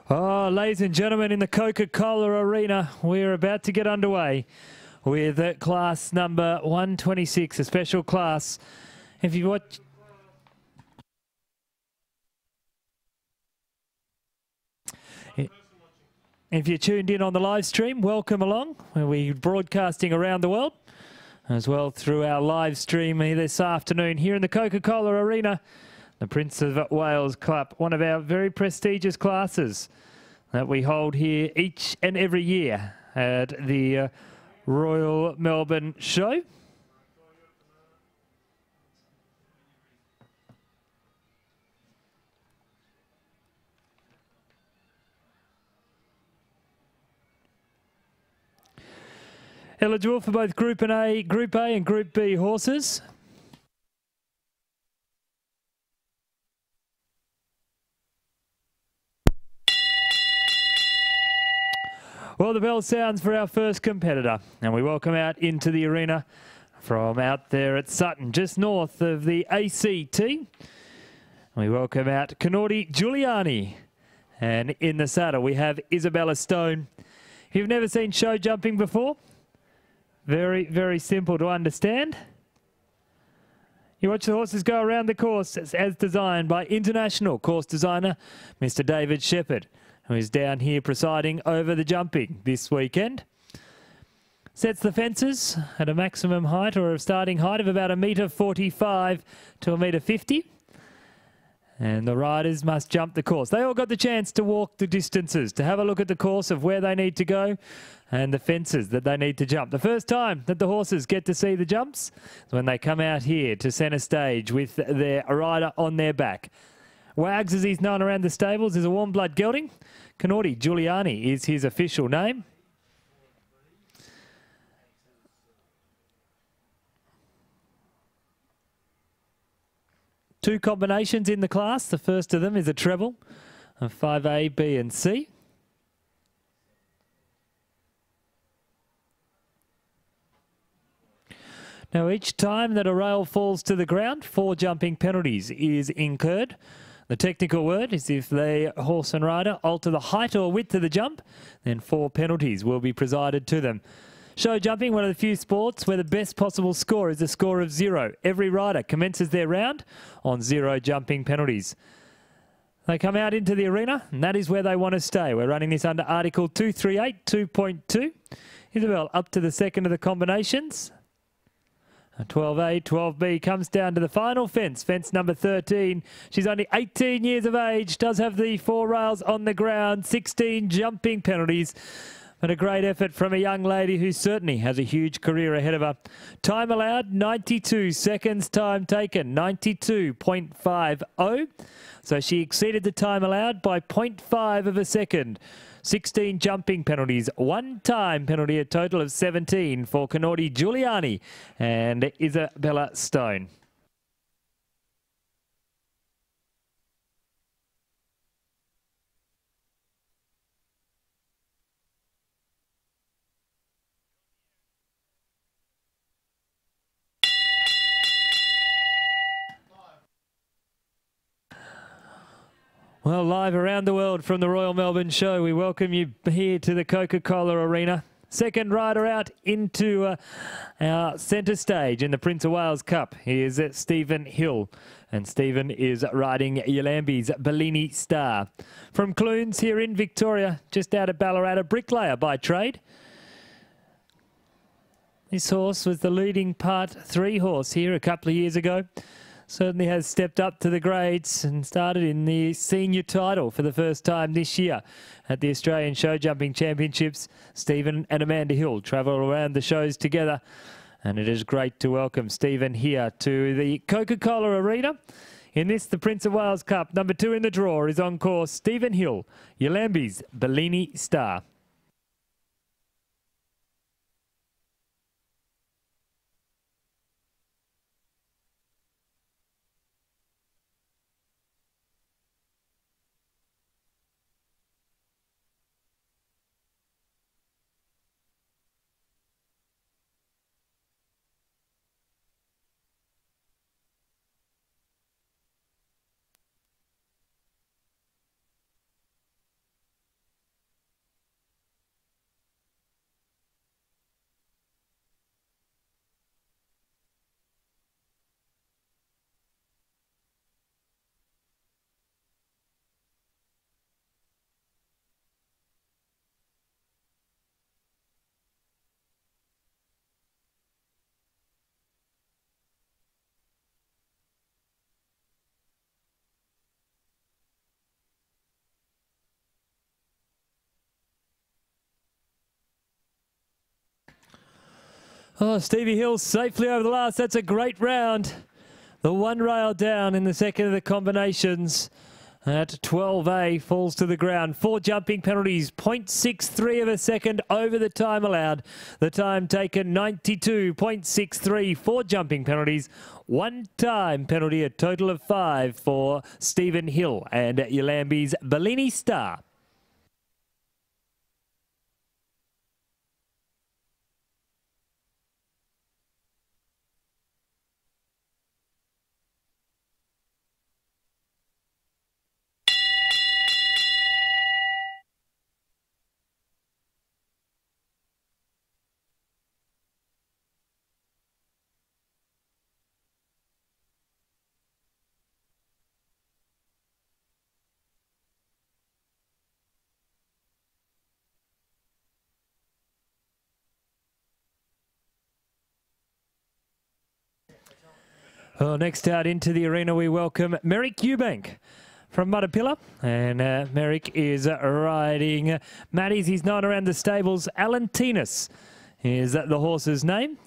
Oh, ladies and gentlemen, in the Coca-Cola Arena, we're about to get underway with class number 126, a special class. If you watch... If you're tuned in on the live stream, welcome along. We're broadcasting around the world as well through our live stream this afternoon here in the Coca-Cola Arena. The Prince of Wales Cup, one of our very prestigious classes that we hold here each and every year at the Royal Melbourne Show. Eligible for both Group A and Group B horses. Well, the bell sounds for our first competitor, and we welcome out into the arena from out there at Sutton, just north of the ACT. We welcome out Kinnordy Glualiani, and in the saddle we have Izabella Stone. If you've never seen show jumping before, very, very simple to understand. You watch the horses go around the course as designed by international course designer, Mr. David Shepherd, who is down here presiding over the jumping this weekend. Sets the fences at a maximum height or a starting height of about 1.45 to 1.50 m. And the riders must jump the course. They all got the chance to walk the distances, to have a look at the course of where they need to go and the fences that they need to jump. The first time that the horses get to see the jumps is when they come out here to centre stage with their rider on their back. Wags, as he's known around the stables, is a warm blood gelding. Kinnordy Glualiani is his official name. Two combinations in the class. The first of them is a treble of 5A, B and C. Now, each time that a rail falls to the ground, 4 jumping penalties is incurred. The technical word is if the horse and rider alter the height or width of the jump, then 4 penalties will be presided to them. Show jumping, one of the few sports where the best possible score is a score of 0. Every rider commences their round on 0 jumping penalties. They come out into the arena, and that is where they want to stay. We're running this under Article 238, 2.2. Isabel up to the second of the combinations. 12A, 12B comes down to the final fence, fence number 13. She's only 18 years of age, does have the 4 rails on the ground, 16 jumping penalties. But a great effort from a young lady who certainly has a huge career ahead of her. Time allowed, 92 seconds. Time taken, 92.50. So she exceeded the time allowed by 0.5 of a second. 16 jumping penalties, 1 time penalty, a total of 17 for Kinnordy Glualiani and Izabella Stone. Well, live around the world from the Royal Melbourne Show, we welcome you here to the Coca-Cola Arena. Second rider out into our centre stage in the Prince of Wales Cup is Stephen Hill. And Stephen is riding Yalambi's Bellini Star. From Clunes here in Victoria, just out of Ballarat, a bricklayer by trade. This horse was the leading Part 3 horse here a couple of years ago. Certainly has stepped up to the grades and started in the senior title for the first time this year at the Australian Show Jumping Championships. Stephen and Amanda Hill travel around the shows together, and it is great to welcome Stephen here to the Coca-Cola Arena. In this, the Prince of Wales Cup, number 2 in the draw is on course, Stephen Hill, Yalambi's Bellini Star. Oh, Stevie Hill safely over the last. That's a great round. The one rail down in the second of the combinations. At 12A falls to the ground. 4 jumping penalties, 0.63 of a second over the time allowed. The time taken 92.63. 4 jumping penalties, 1 time penalty, a total of 5 for Stephen Hill and Yalambi's Bellini Star. Well, next out into the arena, we welcome Merrick Ubank from Mudapilla. And Merrick is riding Matties. He's known around the stables. Alantinus is the horse's name.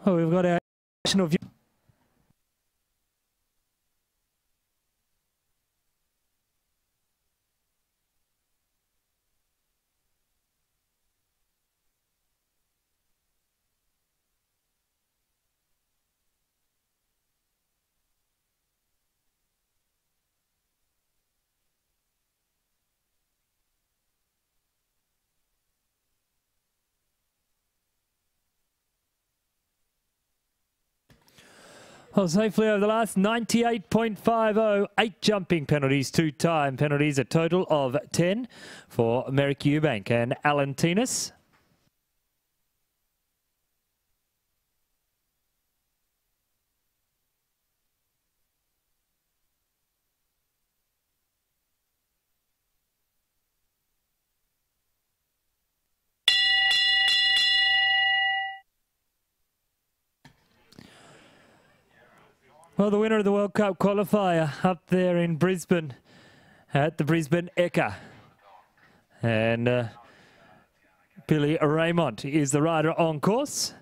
Oh, we've got our national view. Well, safely over the last 98.50, 8 jumping penalties, 2 time penalties, a total of 10 for Merrick Ubank and Alantinus. Well, the winner of the World Cup qualifier up there in Brisbane at the Brisbane Ekka. And Billy Raymont is the rider on course.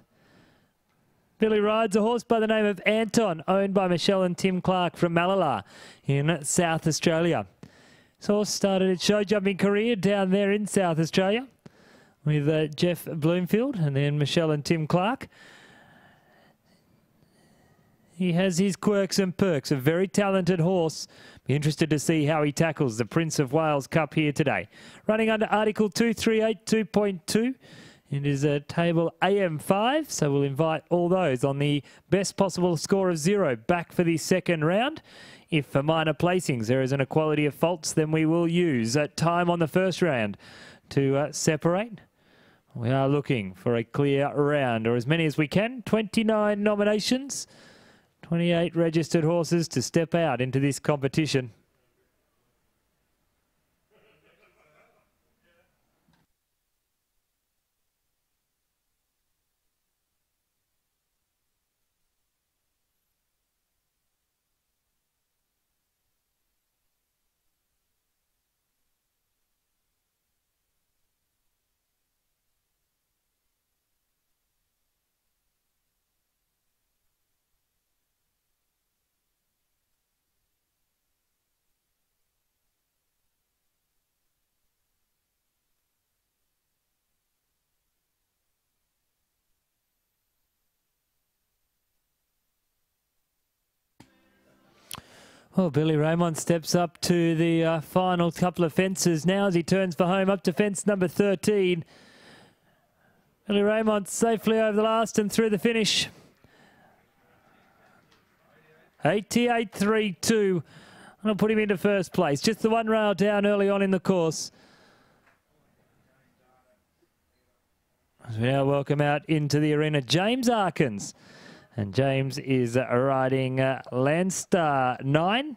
Billy rides a horse by the name of Anton, owned by Michelle and Tim Clark from Malala in South Australia. This horse started its show jumping career down there in South Australia with Jeff Bloomfield and then Michelle and Tim Clark. He has his quirks and perks, a very talented horse. Be interested to see how he tackles the Prince of Wales Cup here today. Running under Article 238.2. It is a table AM5, so we'll invite all those on the best possible score of 0 back for the second round. If for minor placings there is an equality of faults, then we will use time on the first round to separate. We are looking for a clear round, or as many as we can. 29 nominations. 28 registered horses to step out into this competition. Well, Billy Raymont steps up to the final couple of fences now as he turns for home up to fence number 13. Billy Raymont safely over the last and through the finish. 88.32. I'll put him into first place. Just the one rail down early on in the course. As we now welcome out into the arena James Arkins. And James is riding Landstar 9.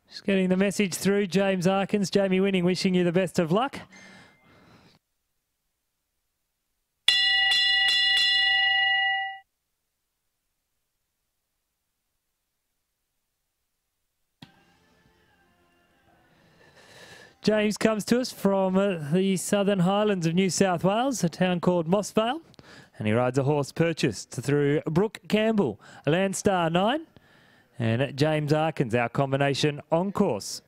Just getting the message through, James Arkins. Jamie Winning wishing you the best of luck. James comes to us from the Southern Highlands of New South Wales, a town called Mossvale. And he rides a horse purchased through Brooke Campbell, Landstar 9, and James Arkins, our combination on course.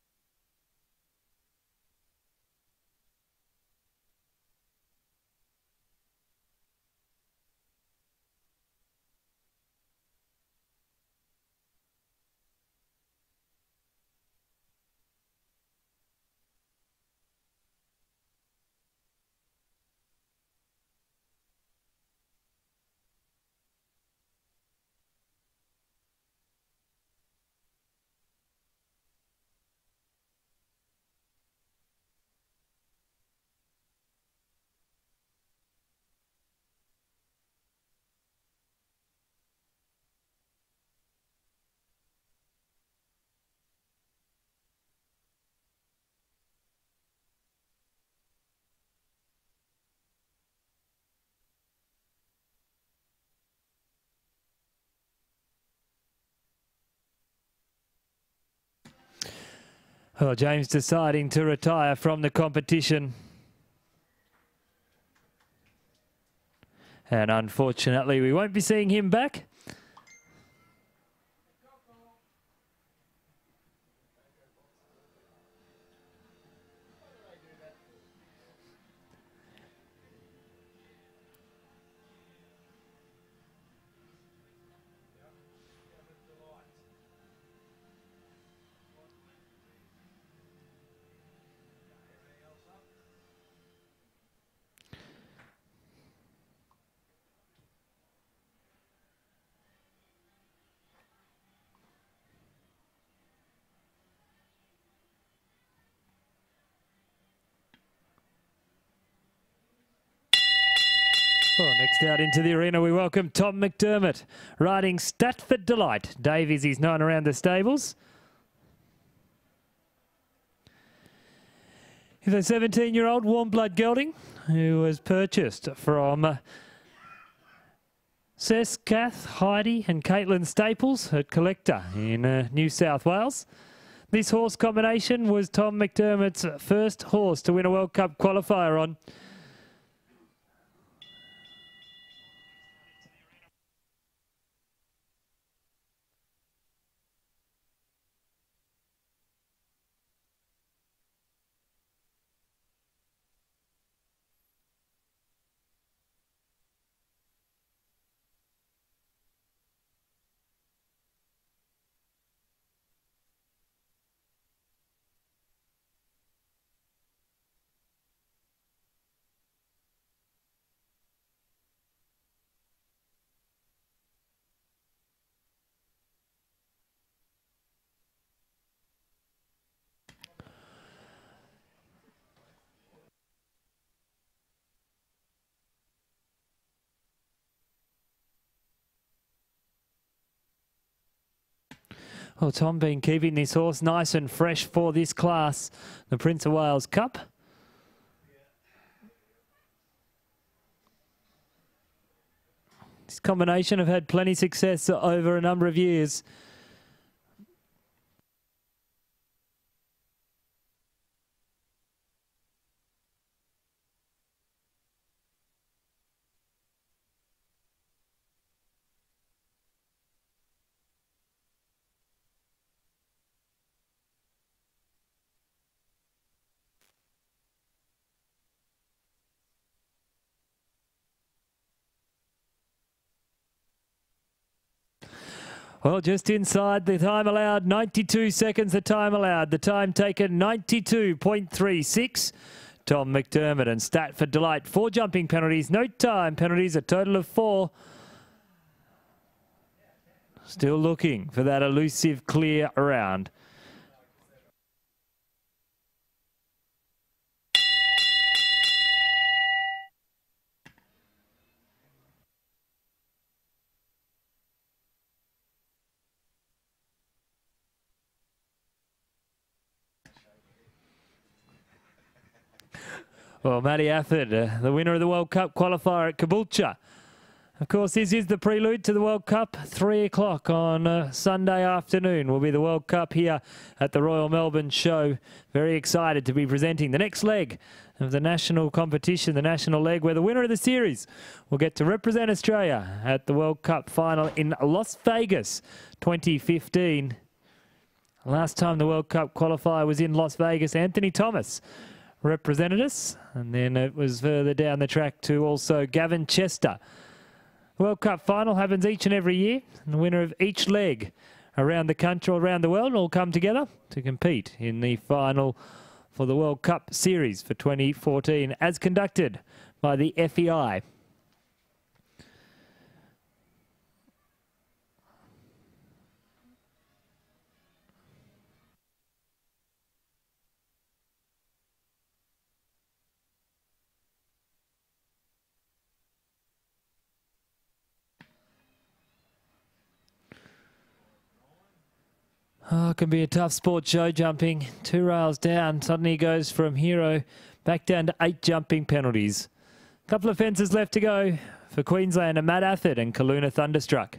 Well, James deciding to retire from the competition. And unfortunately, we won't be seeing him back. Well, next out into the arena, we welcome Tom McDermott, riding Statford Delight. Davies, he's known around the stables. He's a 17-year-old warm blood gelding who was purchased from Cess, Kath, Heidi and Caitlin Staples at Collector in New South Wales. This horse combination was Tom McDermott's first horse to win a World Cup qualifier on. Well, Tom been keeping this horse nice and fresh for this class, the Prince of Wales Cup. This combination have had plenty of success over a number of years. Well, just inside the time allowed, 92 seconds the time allowed. The time taken, 92.36. Tom McDermott and Statford Delight. 4 jumping penalties, no time penalties, a total of 4. Still looking for that elusive clear round. Well, Matty Afford, the winner of the World Cup qualifier at Caboolture. Of course, this is the prelude to the World Cup. 3 o'clock on Sunday afternoon will be the World Cup here at the Royal Melbourne Show. Very excited to be presenting the next leg of the national competition, the national leg, where the winner of the series will get to represent Australia at the World Cup final in Las Vegas 2015. Last time the World Cup qualifier was in Las Vegas, Anthony Thomas represented us, and then it was further down the track to also Gavin Chester. The World Cup final happens each and every year, and the winner of each leg around the country or around the world all come together to compete in the final for the World Cup series for 2014 as conducted by the FEI. Oh, it can be a tough sport show jumping. 2 rails down, suddenly goes from hero back down to 8 jumping penalties. A couple of fences left to go for Queensland and Matt Afford and Kaluna Thunderstruck.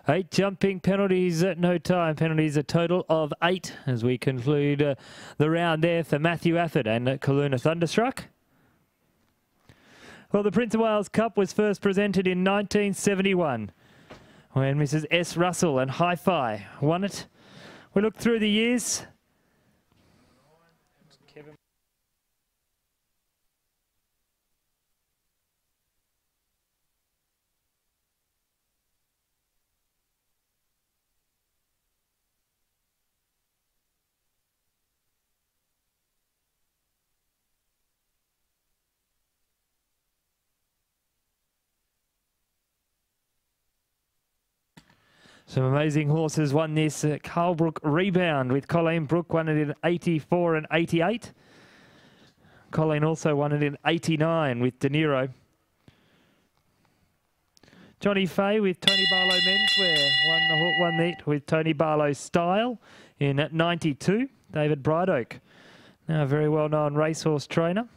Eight jumping penalties, no time penalties, a total of 8 as we conclude the round there for Matthew Afford and Kaluna Thunderstruck. Well, the Prince of Wales Cup was first presented in 1971 when Mrs. S. Russell and Hi-Fi won it. We look through the years. Some amazing horses won this. Carlbrook Rebound with Colleen Brook won it in 84 and 88. Colleen also won it in 89 with De Niro. Johnny Fay with Tony Barlow Menswear won it with Tony Barlow Style in 92. David Brideoak, now a very well-known racehorse trainer.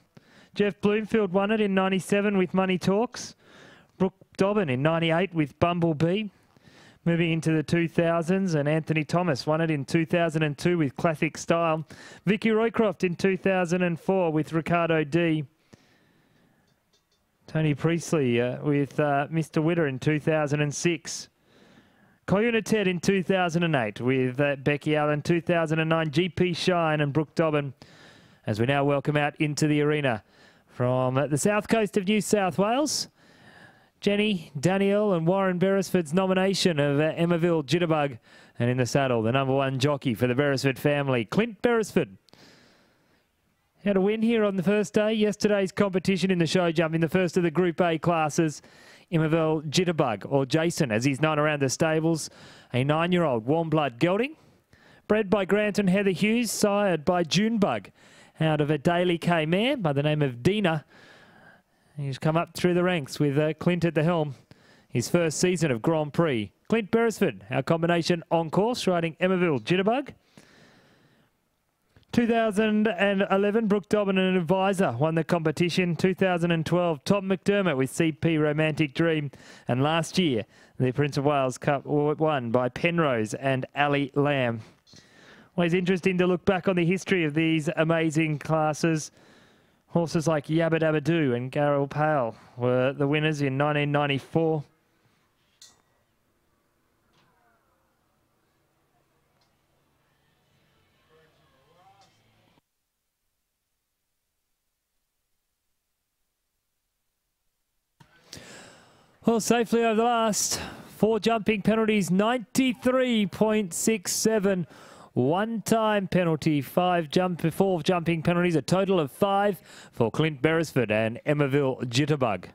Jeff Bloomfield won it in 97 with Money Talks. Brooke Dobbin in 98 with Bumblebee. Moving into the 2000s, and Anthony Thomas won it in 2002 with Classic Style. Vicky Roycroft in 2004 with Ricardo D. Tony Priestley with Mr. Witter in 2006. Koyuna Ted in 2008 with Becky Allen. 2009, GP Shine and Brooke Dobbin. As we now welcome out into the arena from the south coast of New South Wales, Jenny, Danielle and Warren Beresford's nomination of Emmaville Jitterbug. And in the saddle, the #1 jockey for the Beresford family, Clint Beresford. Had a win here on the first day. Yesterday's competition in the show jump in the first of the Group A classes. Emmaville Jitterbug, or Jason as he's known around the stables. A 9-year-old warm blood gelding. Bred by Grant and Heather Hughes, sired by Junebug. Out of a Daily K mare by the name of Dina. He's come up through the ranks with Clint at the helm. His first season of Grand Prix. Clint Beresford, our combination on course, riding Emmaville Jitterbug. 2011, Brooke Dobbin and an advisor won the competition. 2012, Tom McDermott with CP Romantic Dream. And last year, the Prince of Wales Cup won by Penrose and Ali Lamb. Always interesting to look back on the history of these amazing classes. Horses like Yabba Dabba Doo and Garrel Pale were the winners in 1994. Well, safely over the last 4 jumping penalties, 93.67. 1 time penalty, 4 jumping penalties, a total of 5 for Clint, Beresford and Emmaville, Jitterbug.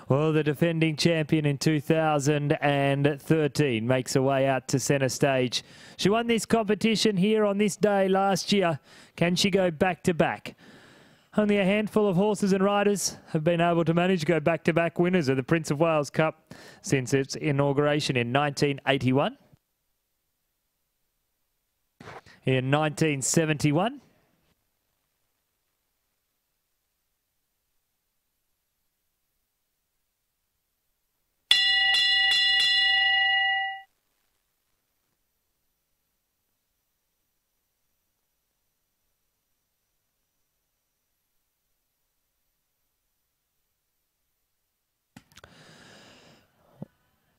Well, the defending champion in 2013 makes her way out to centre stage. She won this competition here on this day last year. Can she go back-to-back? Only a handful of horses and riders have been able to manage to go back-to-back winners of the Prince of Wales Cup since its inauguration in 1981. In 1971.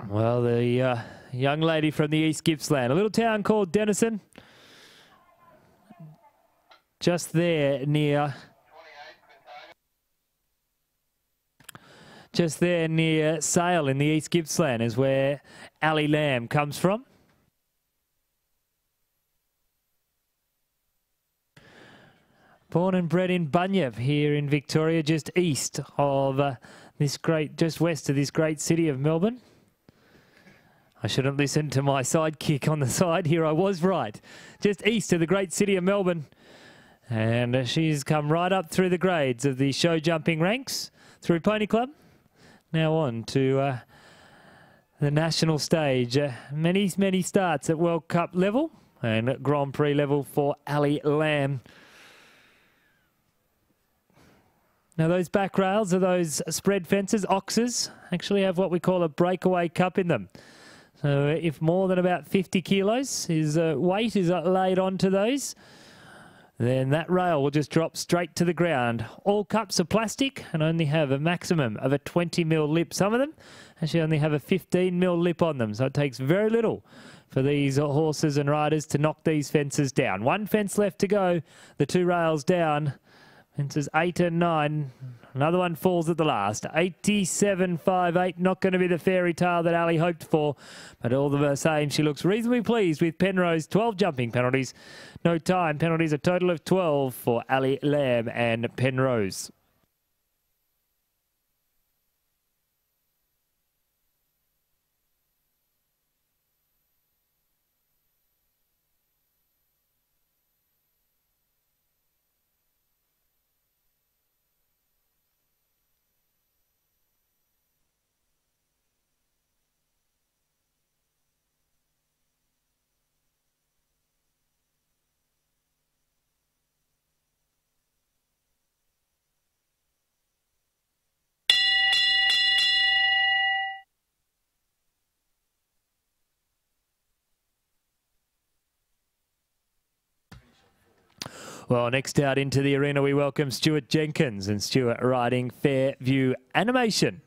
Well, the young lady from the East Gippsland, a little town called Denison, just there near Sale in the East Gippsland is where Ali Lamb comes from. Born and bred in Bunyip here in Victoria, just east of just west of this great city of Melbourne. I shouldn't listen to my sidekick on the side here. I was right. Just east of the great city of Melbourne. And she's come right up through the grades of the show jumping ranks through Pony Club. Now on to the national stage. Many starts at World Cup level and at Grand Prix level for Ali Lamb. Now those back rails are those spread fences, oxes, actually have what we call a breakaway cup in them. So if more than about 50 kilos weight is laid onto those, then that rail will just drop straight to the ground. All cups are plastic and only have a maximum of a 20mm lip. Some of them actually only have a 15mm lip on them, so it takes very little for these horses and riders to knock these fences down. 1 fence left to go, the 2 rails down. Fences 8 and 9. Another one falls at the last. 87.58. Not going to be the fairy tale that Ali hoped for. But all the same, she looks reasonably pleased with Penrose. 12 jumping penalties. No time penalties. A total of 12 for Ali Lamb and Penrose. Well, next out into the arena, we welcome Stuart Jenkins, and Stuart riding Fairview Animation.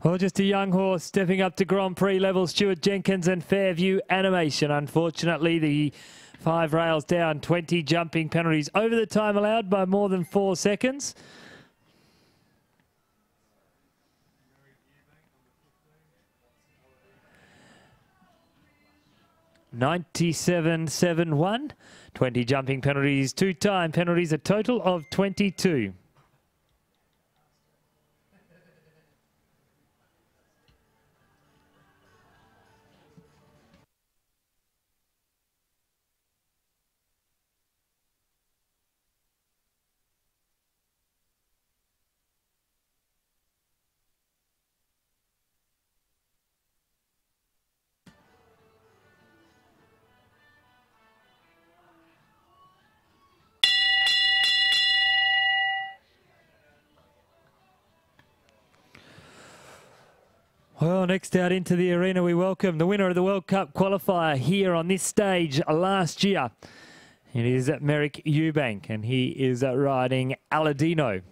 Well, just a young horse stepping up to Grand Prix level, Stuart, Jenkins and Fairview Animation. Unfortunately, the 5 rails down, 20 jumping penalties over the time allowed by more than 4 seconds. $97.71, 20 jumping penalties, 2-time penalties, a total of 22. Well, next out into the arena, we welcome the winner of the World Cup qualifier here on this stage last year. It is Merrick Ubank, and he is riding Aladino.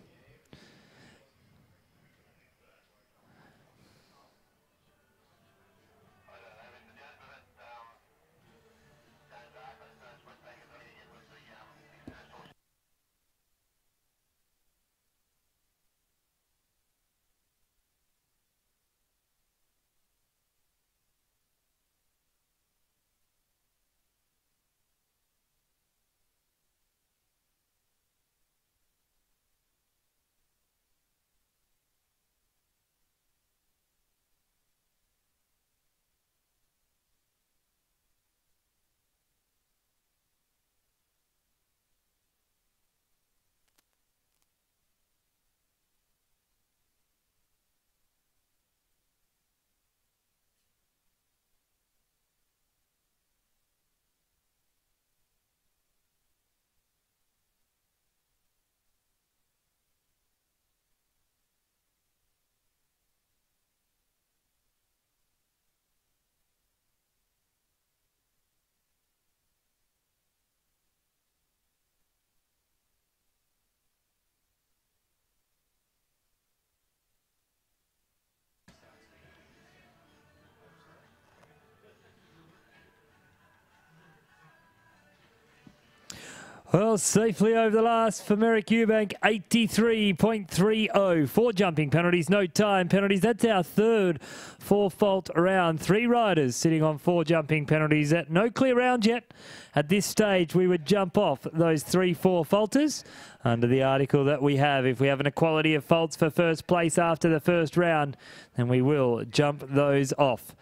Well, safely over the last for Merrick Ubank, 83.30. 4 jumping penalties, no time penalties. That's our third 4-fault round. 3 riders sitting on 4 jumping penalties. No clear round yet. At this stage, we would jump off those 3 4-faulters under the article that we have. If we have an equality of faults for first place after the first round, then we will jump those off.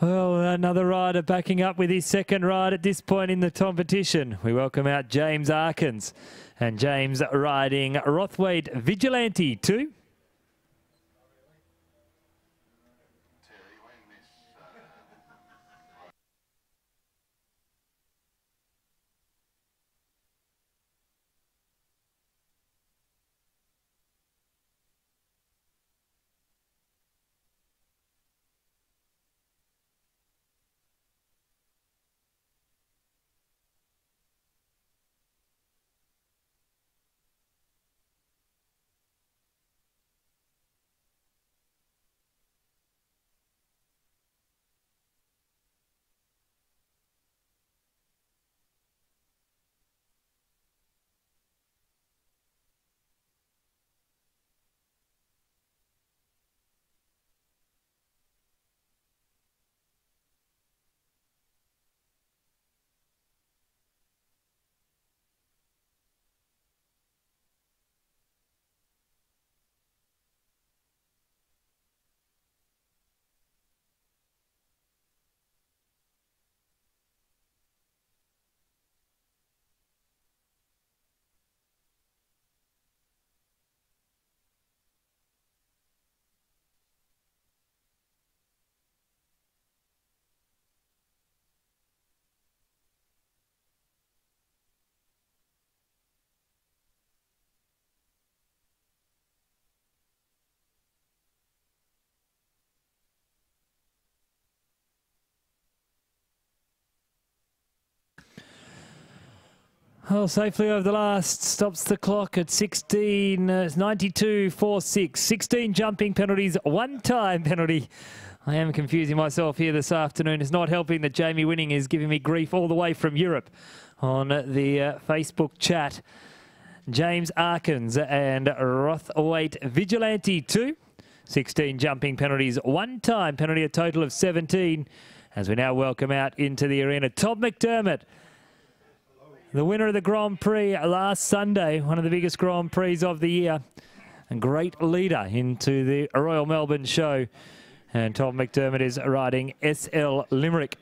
Well, another rider backing up with his second ride at this point in the competition. We welcome out James Arkins, and James riding Rosthwaite Vigilante 2. Well, safely over the last, stops the clock at 16, 92.46. 16 jumping penalties, 1 time penalty. I am confusing myself here this afternoon. It's not helping that Jamie Winning is giving me grief all the way from Europe on the Facebook chat. James Arkins and Rosthwaite Vigilante 2. 16 jumping penalties, 1 time penalty, a total of 17. As we now welcome out into the arena, Tom McDermott, the winner of the Grand Prix last Sunday, one of the biggest Grand Prix of the year. A great leader into the Royal Melbourne show. And Tom McDermott is riding SL Limerick.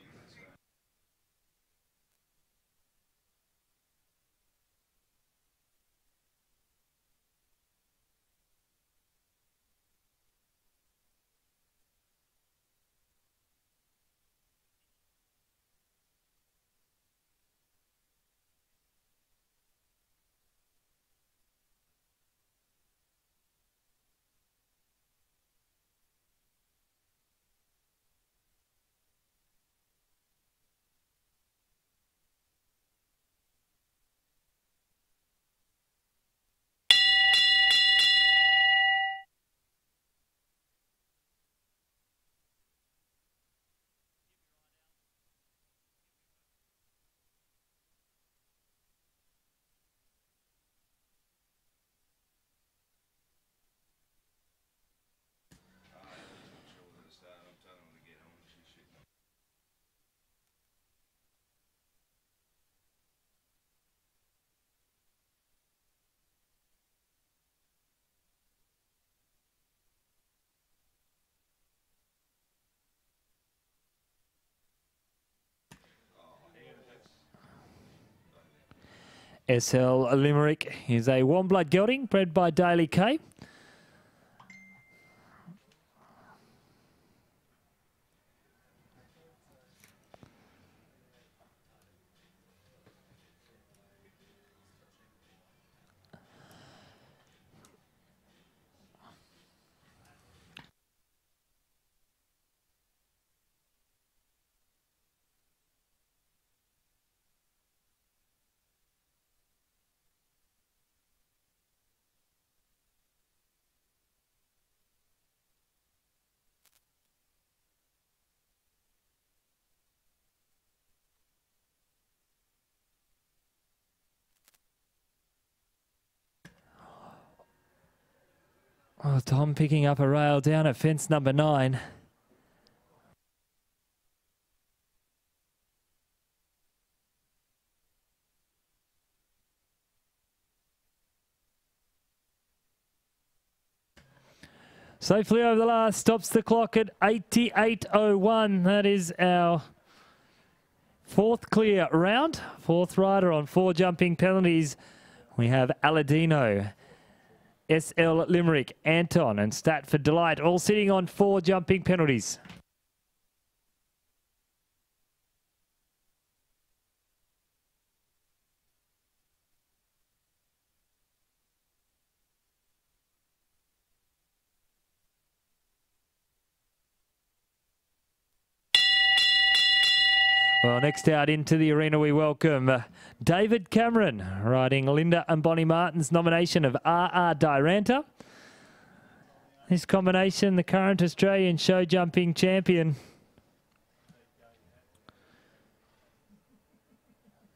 SL Limerick is a warm blood gelding bred by Daly K. Oh, Tom picking up a rail down at fence number 9. Safely over the last, stops the clock at 88.01. That is our 4th clear round. 4th rider on 4 jumping penalties. We have Aladino, SL Limerick, Anton and Statford Delight all sitting on 4 jumping penalties. Well, next out into the arena we welcome David Cameron riding Linda and Bonnie Martin's nomination of RR Dyranta. This combination, the current Australian show jumping champion.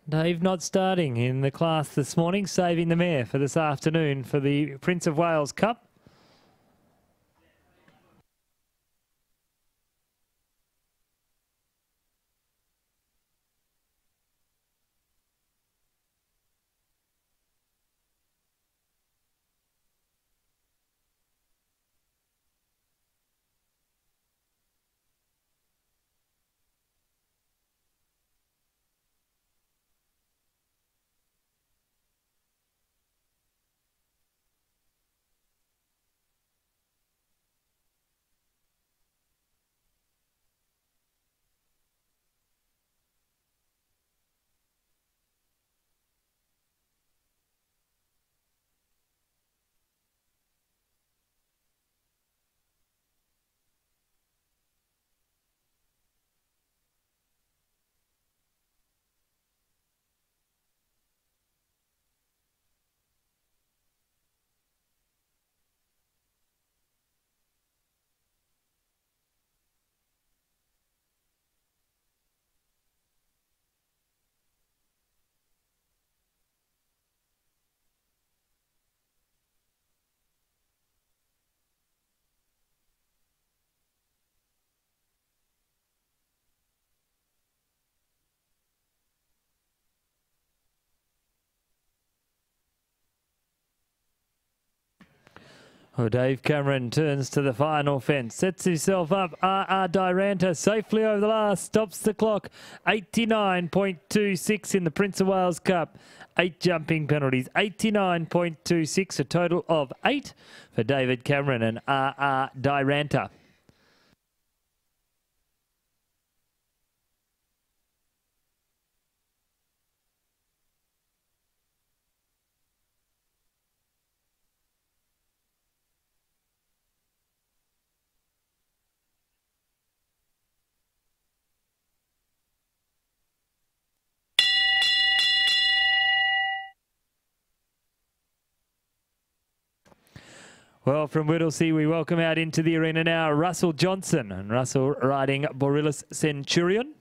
Dave not starting in the class this morning, saving the mare for this afternoon for the Prince of Wales Cup. Oh, Dave Cameron turns to the final fence, sets himself up. Dyranta safely over the last, stops the clock. 89.26 in the Prince of Wales Cup. 8 jumping penalties, 89.26, a total of 8 for David Cameron and Dyranta. Well, from Whittlesea, we welcome out into the arena now Russell Johnson, and Russell riding Borealis Centurion.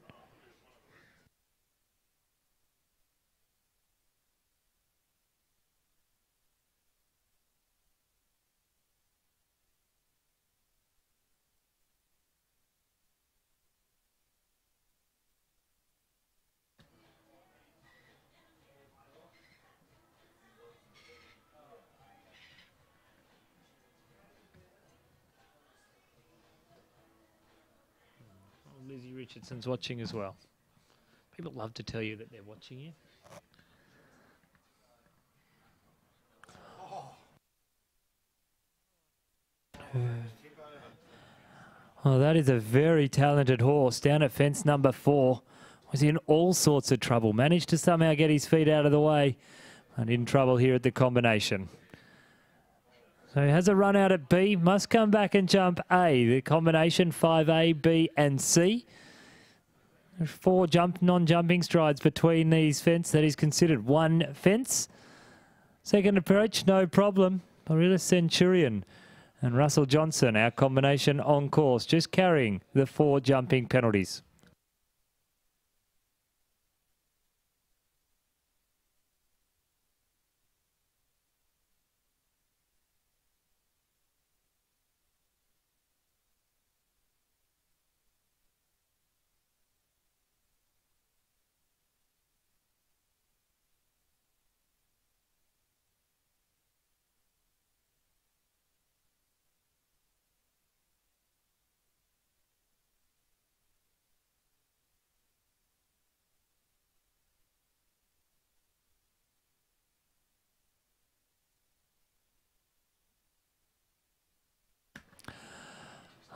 Lizzie Richardson's watching as well. People love to tell you that they're watching you. Well, that is a very talented horse down at fence number 4. Was in all sorts of trouble. Managed to somehow get his feet out of the way, and in trouble here at the combination. So he has a run out at B, must come back and jump A. The combination 5A, B and C. There's 4 non-jumping strides between these fence. That is considered 1 fence. Second approach, no problem. Borealis Centurion and Russell Johnson, our combination on course, just carrying the 4 jumping penalties.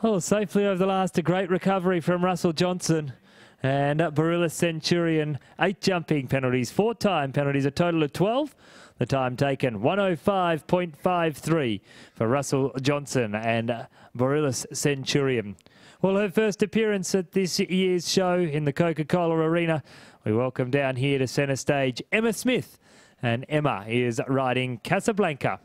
Oh, safely over the last, a great recovery from Russell Johnson. And Borealis Centurion, 8 jumping penalties, 4 time penalties, a total of 12. The time taken, 105.53 for Russell Johnson and Borealis Centurion. Well, her first appearance at this year's show in the Coca-Cola Arena. We welcome down here to centre stage Emma Smith. And Emma is riding Casablanca.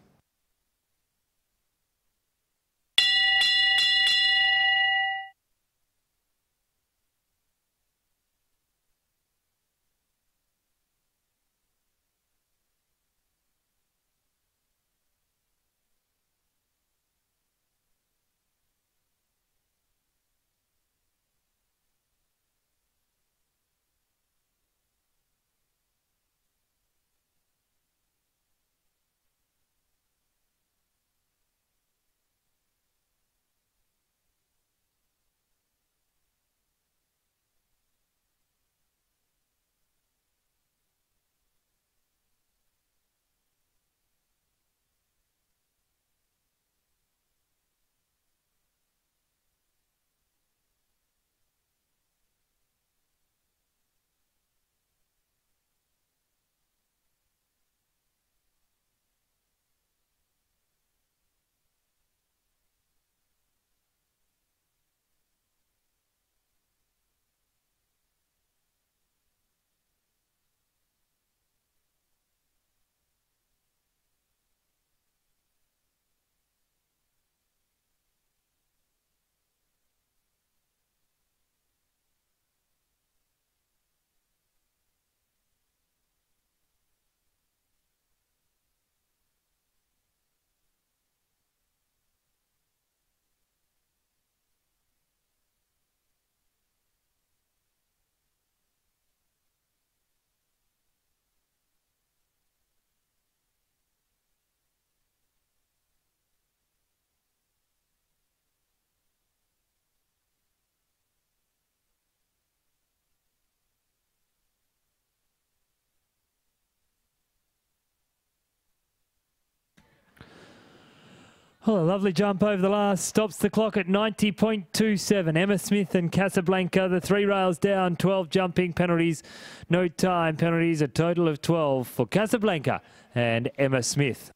Oh, a lovely jump over the last. Stops the clock at 90.27. Emma Smith and Casablanca, the 3 rails down, 12 jumping penalties. No time penalties, a total of 12 for Casablanca and Emma Smith.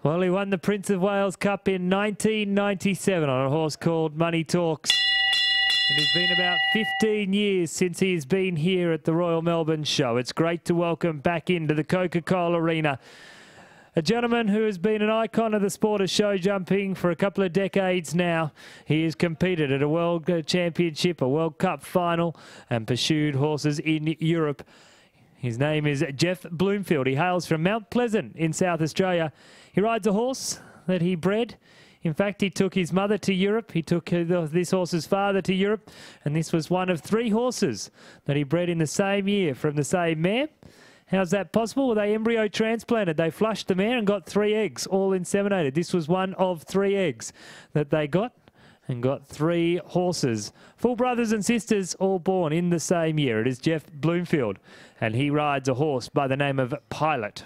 Well, he won the Prince of Wales Cup in 1997 on a horse called Money Talks. And it's been about 15 years since he's been here at the Royal Melbourne Show. It's great to welcome back into the Coca-Cola Arena a gentleman who has been an icon of the sport of show jumping for a couple of decades now. He has competed at a World Championship, a World Cup final, and pursued horses in Europe. His name is Jeff Bloomfield. He hails from Mount Pleasant in South Australia. He rides a horse that he bred. In fact, he took his mother to Europe. He took this horse's father to Europe. And this was one of 3 horses that he bred in the same year from the same mare. How's that possible? Well, they embryo transplanted. They flushed the mare and got 3 eggs, all inseminated. This was one of 3 eggs that they got, and got 3 horses. Full brothers and sisters, all born in the same year. It is Jeff Bloomfield, and he rides a horse by the name of Pilot.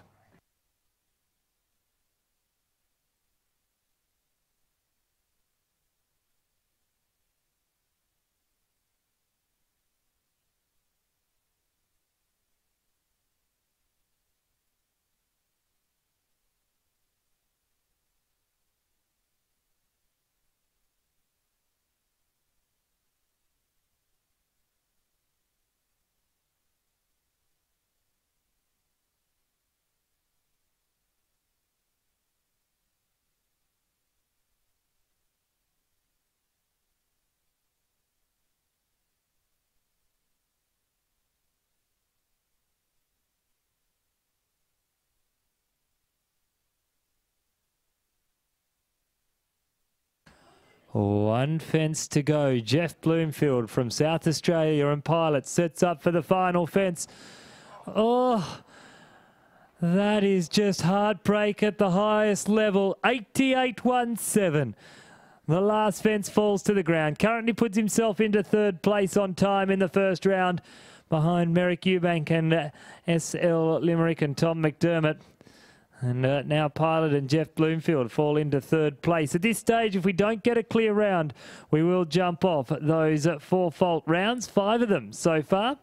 One fence to go. Jeff Bloomfield from South Australia and Pilot sets up for the final fence. Oh, that is just heartbreak at the highest level. 88.17. The last fence falls to the ground. Currently puts himself into 3rd place on time in the first round behind Merrick, Ubank and SL Limerick and Tom McDermott. And now Pilot and Jeff Bloomfield fall into 3rd place. At this stage, if we don't get a clear round, we will jump off those 4-fault rounds, 5 of them so far.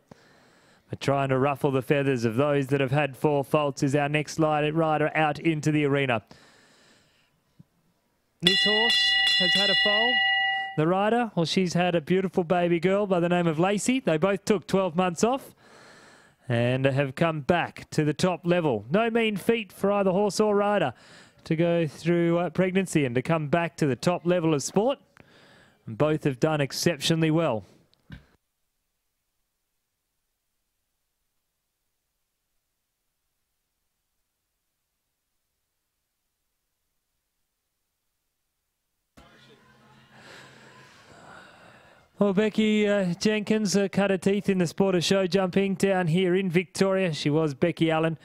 But trying to ruffle the feathers of those that have had 4 faults is our next rider out into the arena. This horse has had a foal. The rider, well, she's had a beautiful baby girl by the name of Lacey. They both took 12 months off and have come back to the top level. No mean feat for either horse or rider to go through pregnancy and to come back to the top level of sport. And both have done exceptionally well. Well, Becky Jenkins cut her teeth in the sport of show jumping down here in Victoria. She was Becky Allen.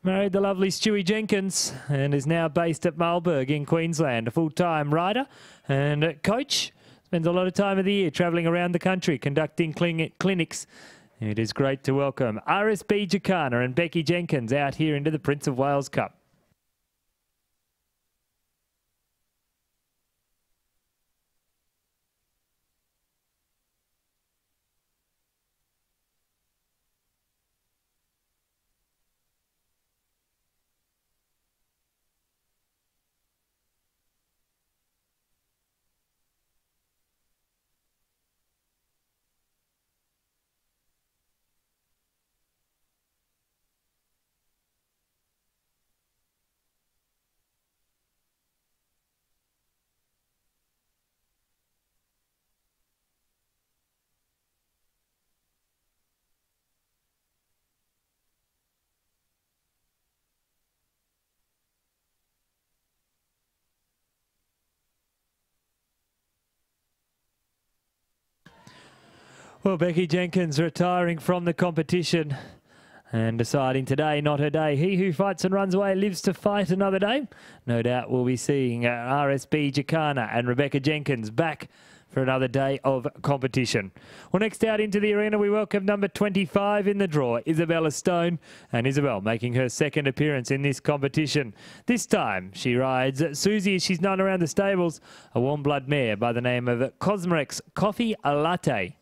Married the lovely Stewie Jenkins and is now based at Marlburg in Queensland. A full-time rider and coach. Spends a lot of time of the year travelling around the country conducting clinics. It is great to welcome RSB Jacana and Becky Jenkins out here into the Prince of Wales Cup. Well, Becky Jenkins retiring from the competition and deciding today not her day. He who fights and runs away lives to fight another day. No doubt we'll be seeing RSB Jacana and Rebecca Jenkins back for another day of competition. Well, next out into the arena, we welcome number 25 in the draw, Izabella Stone. And Isabel making her second appearance in this competition. This time she rides Susie, as she's known around the stables, a warm blood mare by the name of Cosmerex Coffee Latte.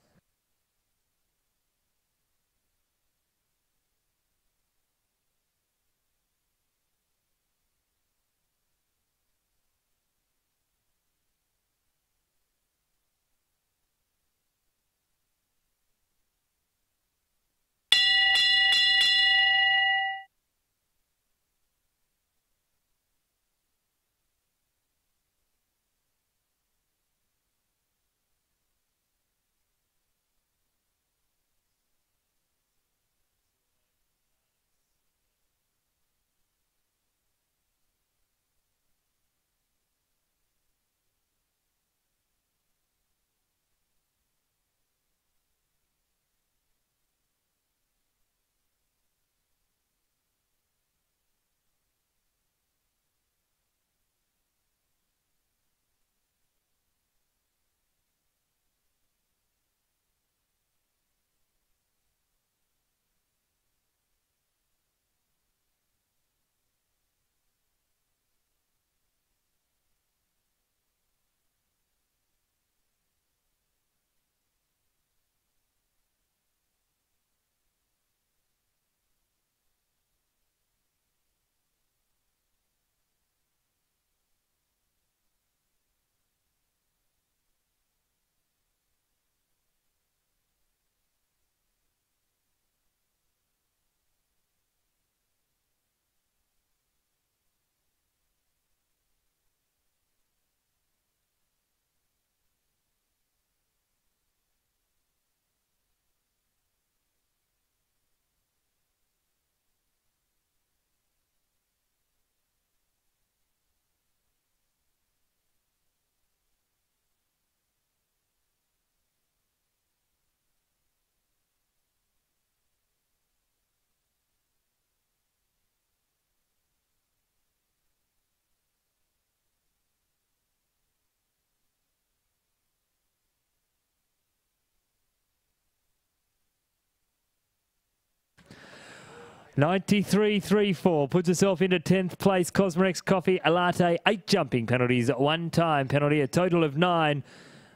$93.34 puts herself into 10th place. Cosmerex Coffee Latte, 8 jumping penalties, 1 time penalty, a total of 9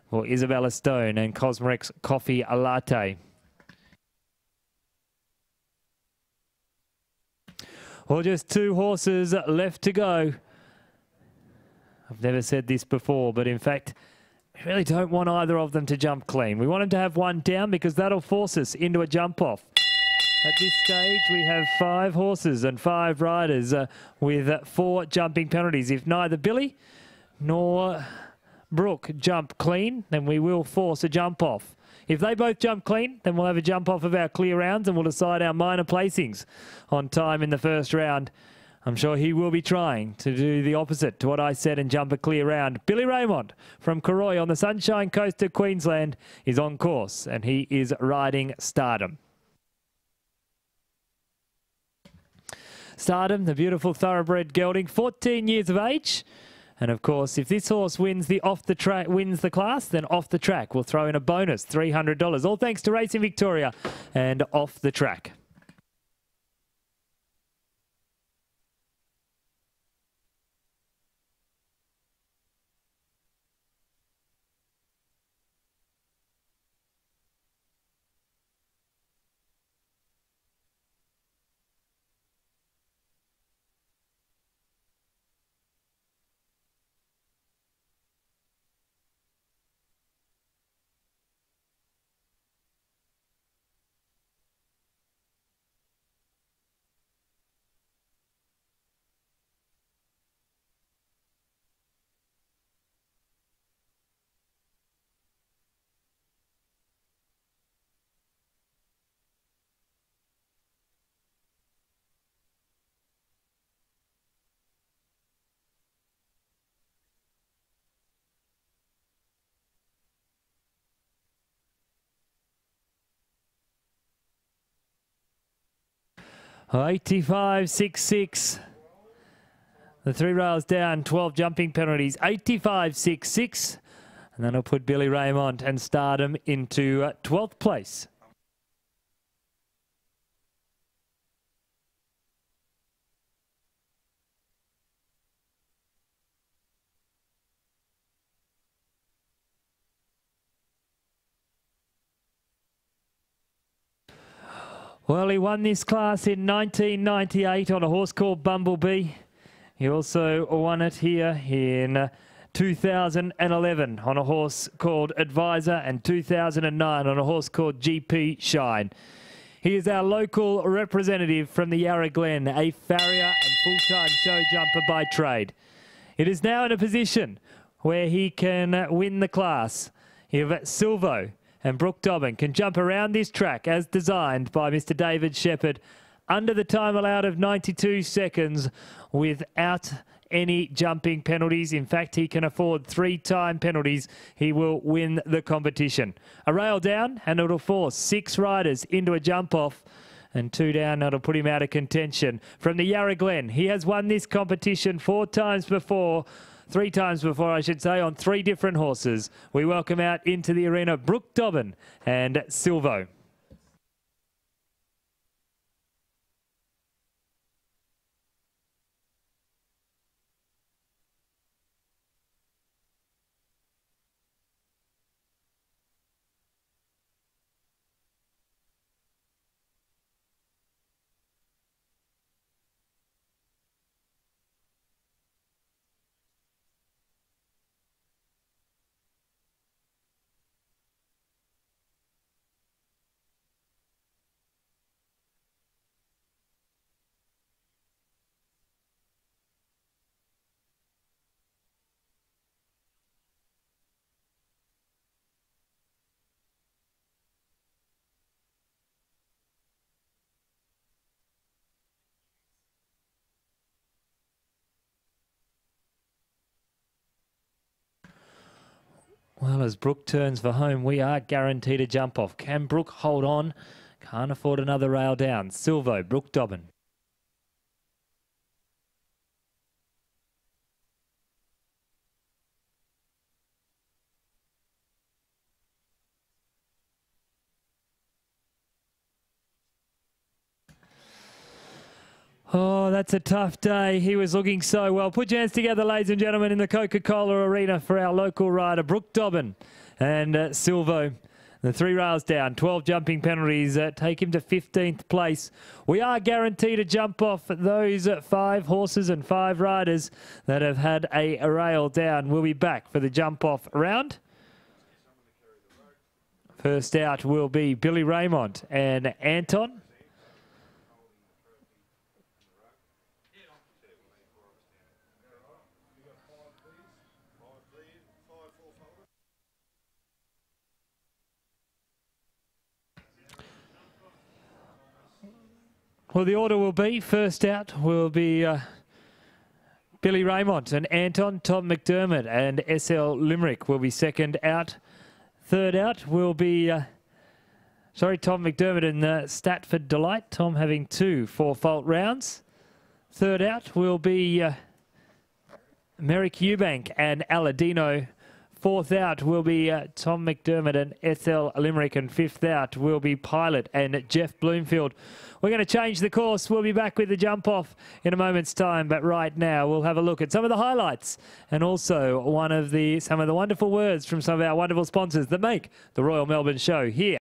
for Izabella Stone and Cosmerex Coffee Latte. Well, just 2 horses left to go. I've never said this before, but in fact, we really don't want either of them to jump clean. We want them to have one down because that'll force us into a jump off. At this stage, we have 5 horses and 5 riders with 4 jumping penalties. If neither Billy nor Brooke jump clean, then we will force a jump off. If they both jump clean, then we'll have a jump off of our clear rounds and we'll decide our minor placings on time in the first round. I'm sure he will be trying to do the opposite to what I said and jump a clear round. Billy Raymont from Corroy on the Sunshine Coast of Queensland is on course and he is riding Stardom. Stardom, the beautiful thoroughbred gelding, 14 years of age. And of course, if this horse wins the class, then off the track we'll throw in a bonus, $300. All thanks to Racing Victoria and Off the Track. 85.66. The 3 rails down, 12 jumping penalties, 85.66. And that'll put Billy Raymont and Stardom into 12th place. Well, he won this class in 1998 on a horse called Bumblebee. He also won it here in 2011 on a horse called Advisor and 2009 on a horse called GP Shine. He is our local representative from the Yarra Glen, a farrier and full-time show jumper by trade. It is now in a position where he can win the class. If Silvo and Brooke Dobbin can jump around this track as designed by Mr. David Shepherd under the time allowed of 92 seconds without any jumping penalties. In fact, he can afford 3-time penalties. He will win the competition. A rail down and it'll force 6 riders into a jump off, and 2 down, that'll put him out of contention. From the Yarra Glen, he has won this competition 3 times before, I should say, on 3 different horses. We welcome out into the arena Brooke Dobbin and Silvo. Well, as Brooke turns for home, we are guaranteed a jump off. Can Brooke hold on? Can't afford another rail down. Silvo, Brooke Dobbin. Oh, that's a tough day. He was looking so well. Put your hands together, ladies and gentlemen, in the Coca-Cola Arena for our local rider, Brooke Dobbin and Silvo. The 3 rails down, 12 jumping penalties, take him to 15th place. We are guaranteed a jump off. Those 5 horses and 5 riders that have had a rail down will be back for the jump off round. First out will be Billy Raymont and Anton. Well, the order will be, first out will be Billy Raymont and Anton. Tom McDermott and SL Limerick will be second out. Third out will be, Tom McDermott and Statford Delight. Tom having 2 4-fault rounds. Third out will be Merrick Ubank and Aladino. Fourth out will be Tom McDermott and SL Limerick, and fifth out will be Pilot and Jeff Bloomfield. We're going to change the course. We'll be back with the jump off in a moment's time, but right now we'll have a look at some of the highlights and also some of the wonderful words from some of our wonderful sponsors that make the Royal Melbourne Show here.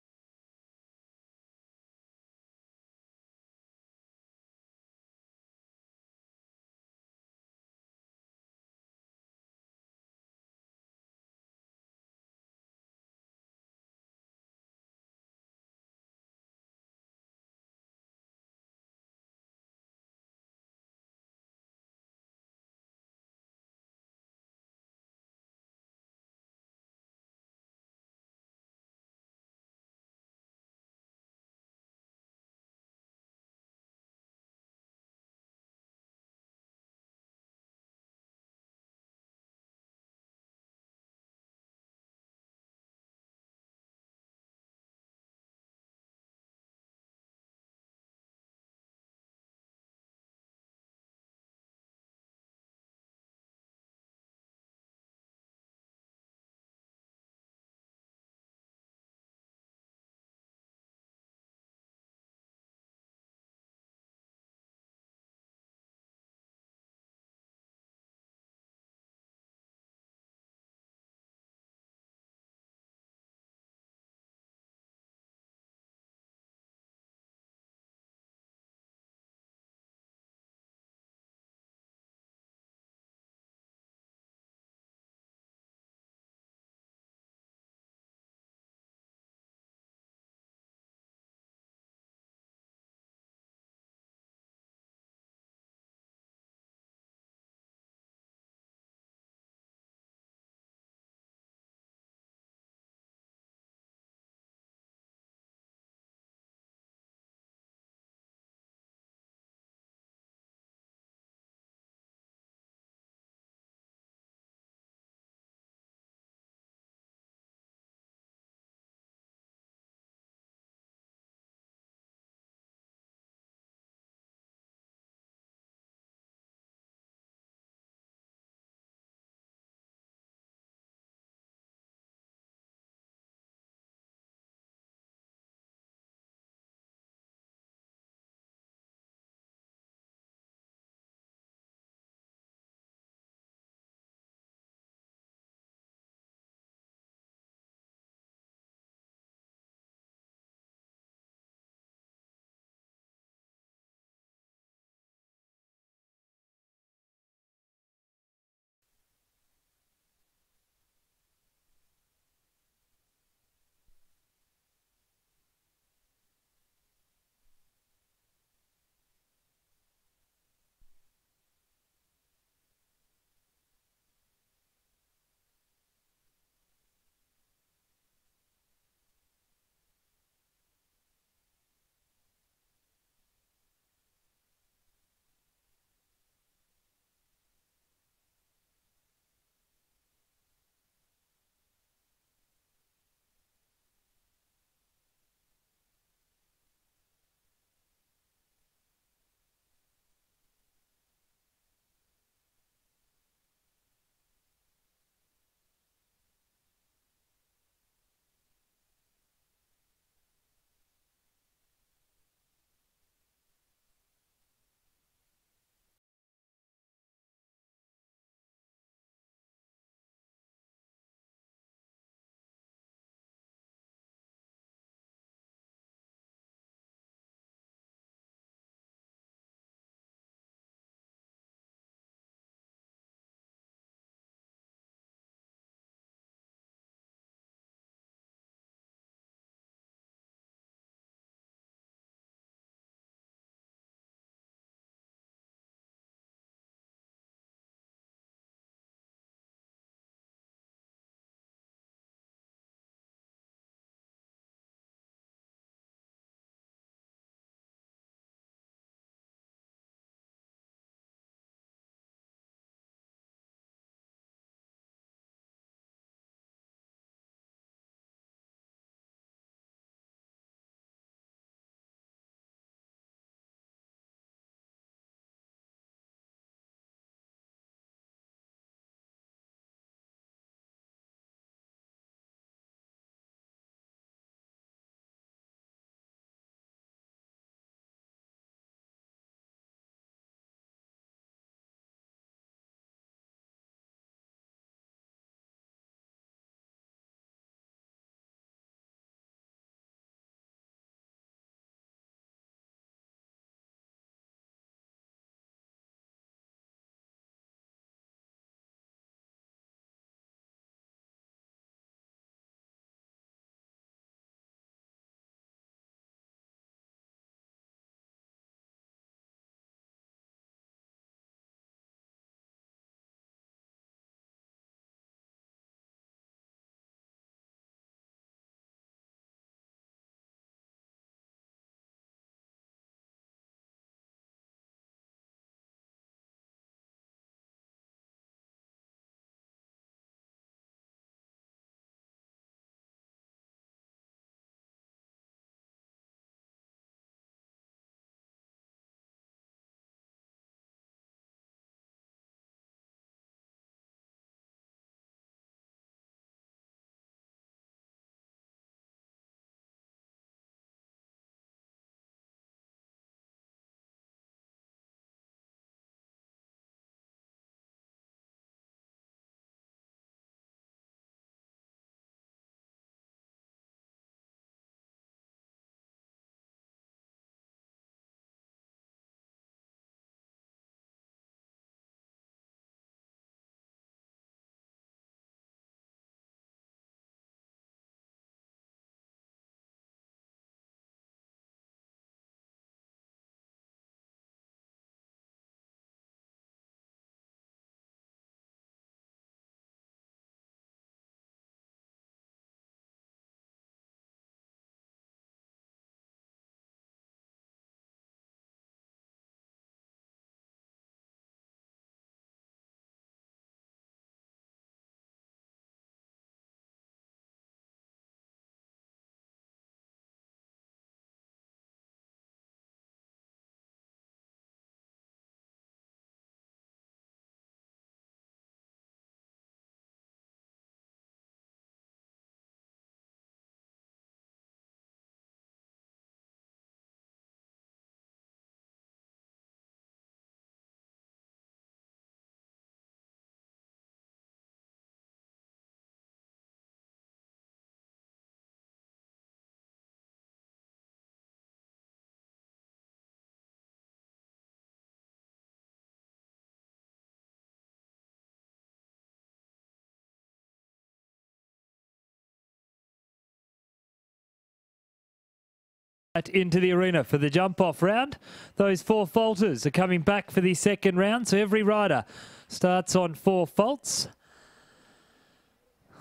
Into the arena for the jump-off round. Those 4 faulters are coming back for the second round, so every rider starts on 4 faults.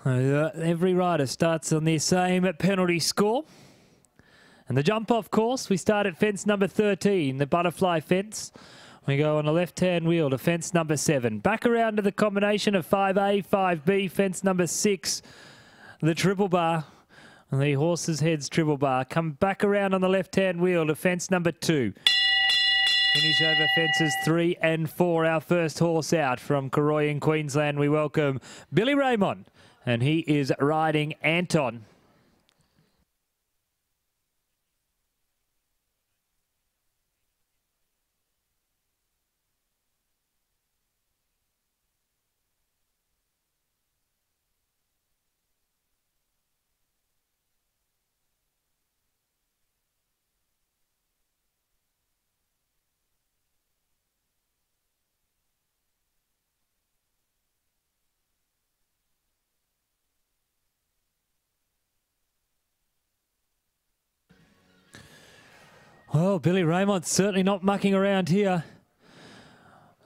Every rider starts on the same penalty score. And the jump-off course, we start at fence number 13, the butterfly fence. We go on a left-hand wheel to fence number 7. Back around to the combination of 5A, 5B, fence number 6, the triple bar. And the horse's head's triple bar. Come back around on the left-hand wheel to fence number 2. Finish over fences 3 and 4. Our first horse out from Kinnordy in Queensland. We welcome Billy Raymont, and he is riding Anton. Well, Billy Raymont's certainly not mucking around here.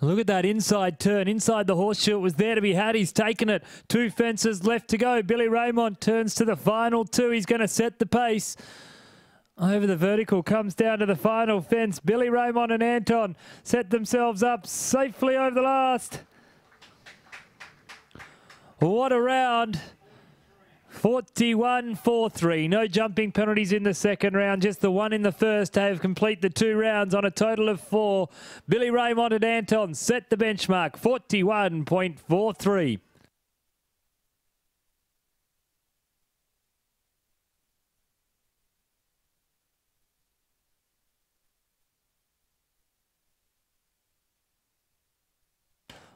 Look at that inside turn. Inside the horseshoe, it was there to be had. He's taken it. 2 fences left to go. Billy Raymont turns to the final 2. He's going to set the pace. Over the vertical, comes down to the final fence. Billy Raymont and Anton set themselves up safely over the last. What a round. 41-4-3. No jumping penalties in the second round, just the one in the first to have complete the 2 rounds on a total of 4. Billy Raymont and Anton set the benchmark, 41.43.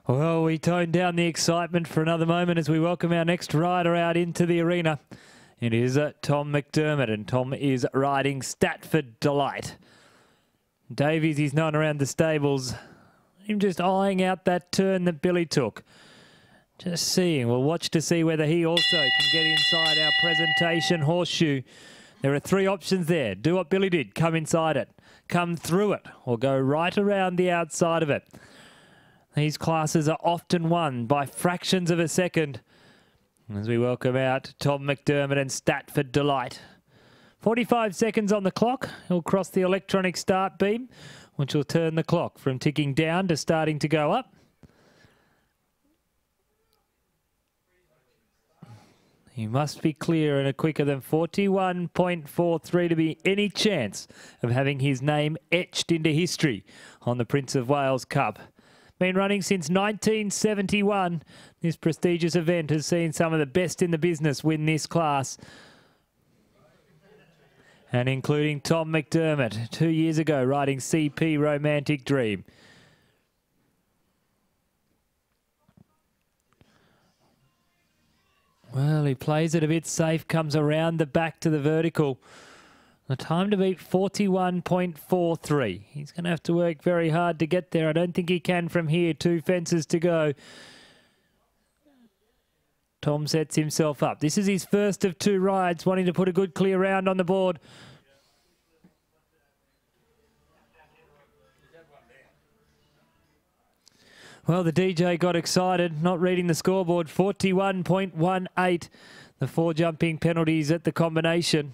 Well, we tone down the excitement for another moment as we welcome our next rider out into the arena. It is Tom McDermott, and Tom is riding Statford Delight. Davies, he's known around the stables. Him just eyeing out that turn that Billy took. Just seeing. We'll watch to see whether he also can get inside our presentation horseshoe. There are 3 options there. Do what Billy did. Come inside it. Come through it. Or go right around the outside of it. These classes are often won by fractions of a second. As we welcome out Tom McDermott and Statford Delight. 45 seconds on the clock. He'll cross the electronic start beam, which will turn the clock from ticking down to starting to go up. He must be clear and a quicker than 41.43 to be any chance of having his name etched into history on the Prince of Wales Cup. Been running since 1971. This prestigious event has seen some of the best in the business win this class. And including Tom McDermott, 2 years ago, riding CP Romantic Dream. Well, he plays it a bit safe, comes around the back to the vertical. The time to beat 41.43. He's going to have to work very hard to get there. I don't think he can from here. 2 fences to go. Tom sets himself up. This is his first of 2 rides, wanting to put a good clear round on the board. Well, the DJ got excited, not reading the scoreboard. 41.18. The 4 jumping penalties at the combination.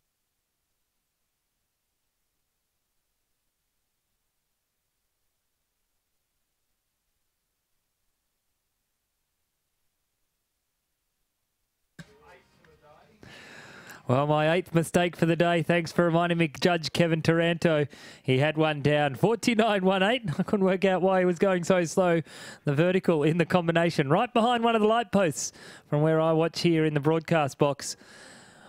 Well, my 8th mistake for the day. Thanks for reminding me, Judge Kevin Taranto. He had one down. 49.18. I couldn't work out why he was going so slow. The vertical in the combination, right behind one of the light posts from where I watch here in the broadcast box.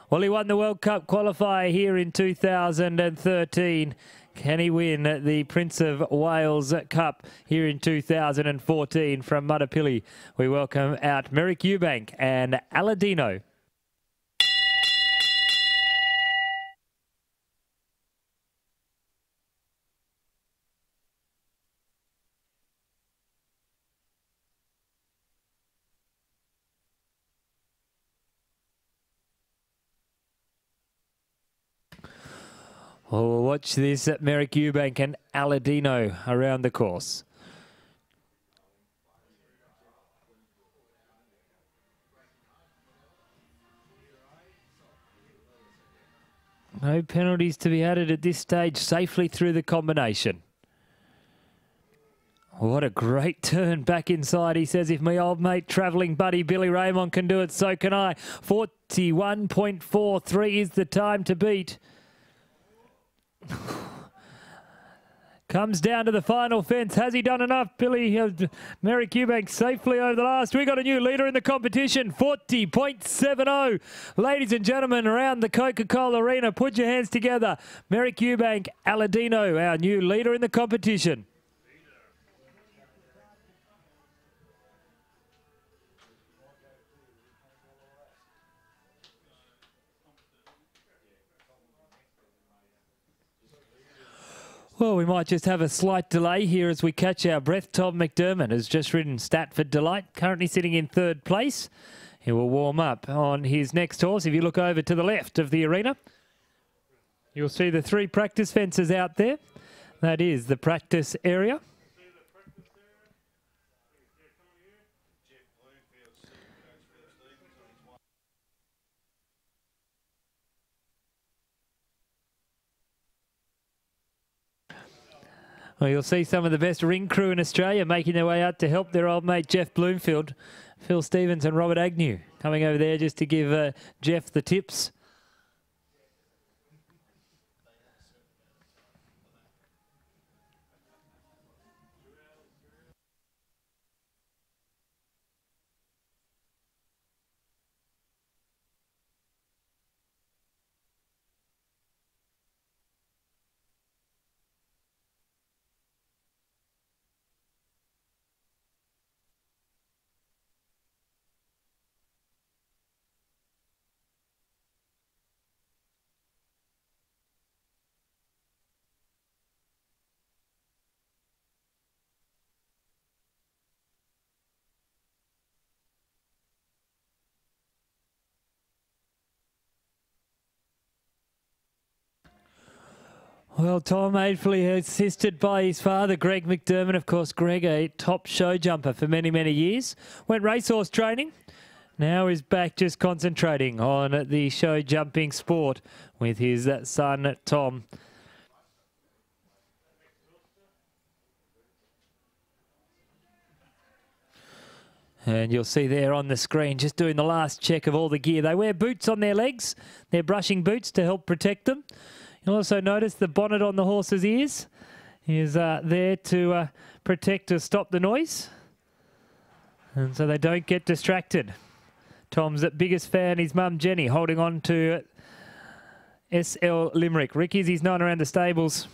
Well, he won the World Cup qualifier here in 2013. Can he win the Prince of Wales Cup here in 2014 from Mudapilly? We welcome out Merrick, Ubank and Aladino. Well, watch this at Merrick, Ubank and Aladino around the course. No penalties to be added at this stage, safely through the combination. What a great turn back inside. He says, if my old mate travelling buddy Billy Raymont can do it, so can I. 41.43 is the time to beat. Comes down to the final fence. Has he done enough? Billy, Merrick Ubank safely over the last. We got a new leader in the competition, 40.70. Ladies and gentlemen, around the Coca-Cola Arena, put your hands together. Merrick Ubank, Aladino, our new leader in the competition. Well, we might just have a slight delay here as we catch our breath. Tom McDermott has just ridden Statford Delight, currently sitting in third place. He will warm up on his next horse. If you look over to the left of the arena, you'll see the 3 practice fences out there. That is the practice area. Well, you'll see some of the best ring crew in Australia making their way out to help their old mate Jeff Bloomfield. Phil Stevens and Robert Agnew coming over there just to give Jeff the tips. Well, Tom Aidfully assisted by his father, Greg McDermott. Of course, Greg, a top show jumper for many, many years. Went racehorse training. Now is back just concentrating on the show jumping sport with his son, Tom. And you'll see there on the screen, just doing the last check of all the gear. They wear boots on their legs. They're brushing boots to help protect them. You'll also notice the bonnet on the horse's ears is there to protect or stop the noise. And so they don't get distracted. Tom's biggest fan, his mum Jenny, holding on to SL Limerick. Rick Izzy's known around the stables.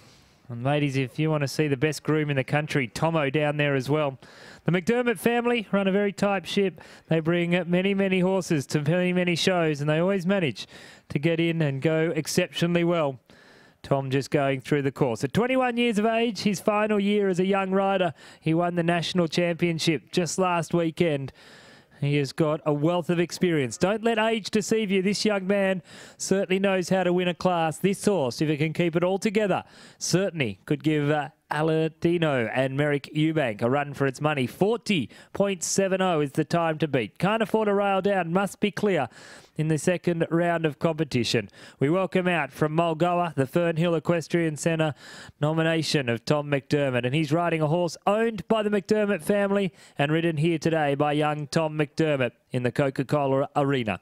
And ladies, if you want to see the best groom in the country, Tomo down there as well. The McDermott family run a very tight ship. They bring many, many horses to many, many shows, and they always manage to get in and go exceptionally well. Tom just going through the course. At 21 years of age, his final year as a young rider, he won the national championship just last weekend. He has got a wealth of experience. Don't let age deceive you. This young man certainly knows how to win a class. This horse, if it can keep it all together, certainly could give Aladino and Merrick Ubank a run for its money. 40.70 is the time to beat. Can't afford a rail down. Must be clear in the second round of competition. We welcome out from Mulgoa, the Fernhill Equestrian Centre nomination of Tom McDermott. And he's riding a horse owned by the McDermott family and ridden here today by young Tom McDermott in the Coca-Cola Arena.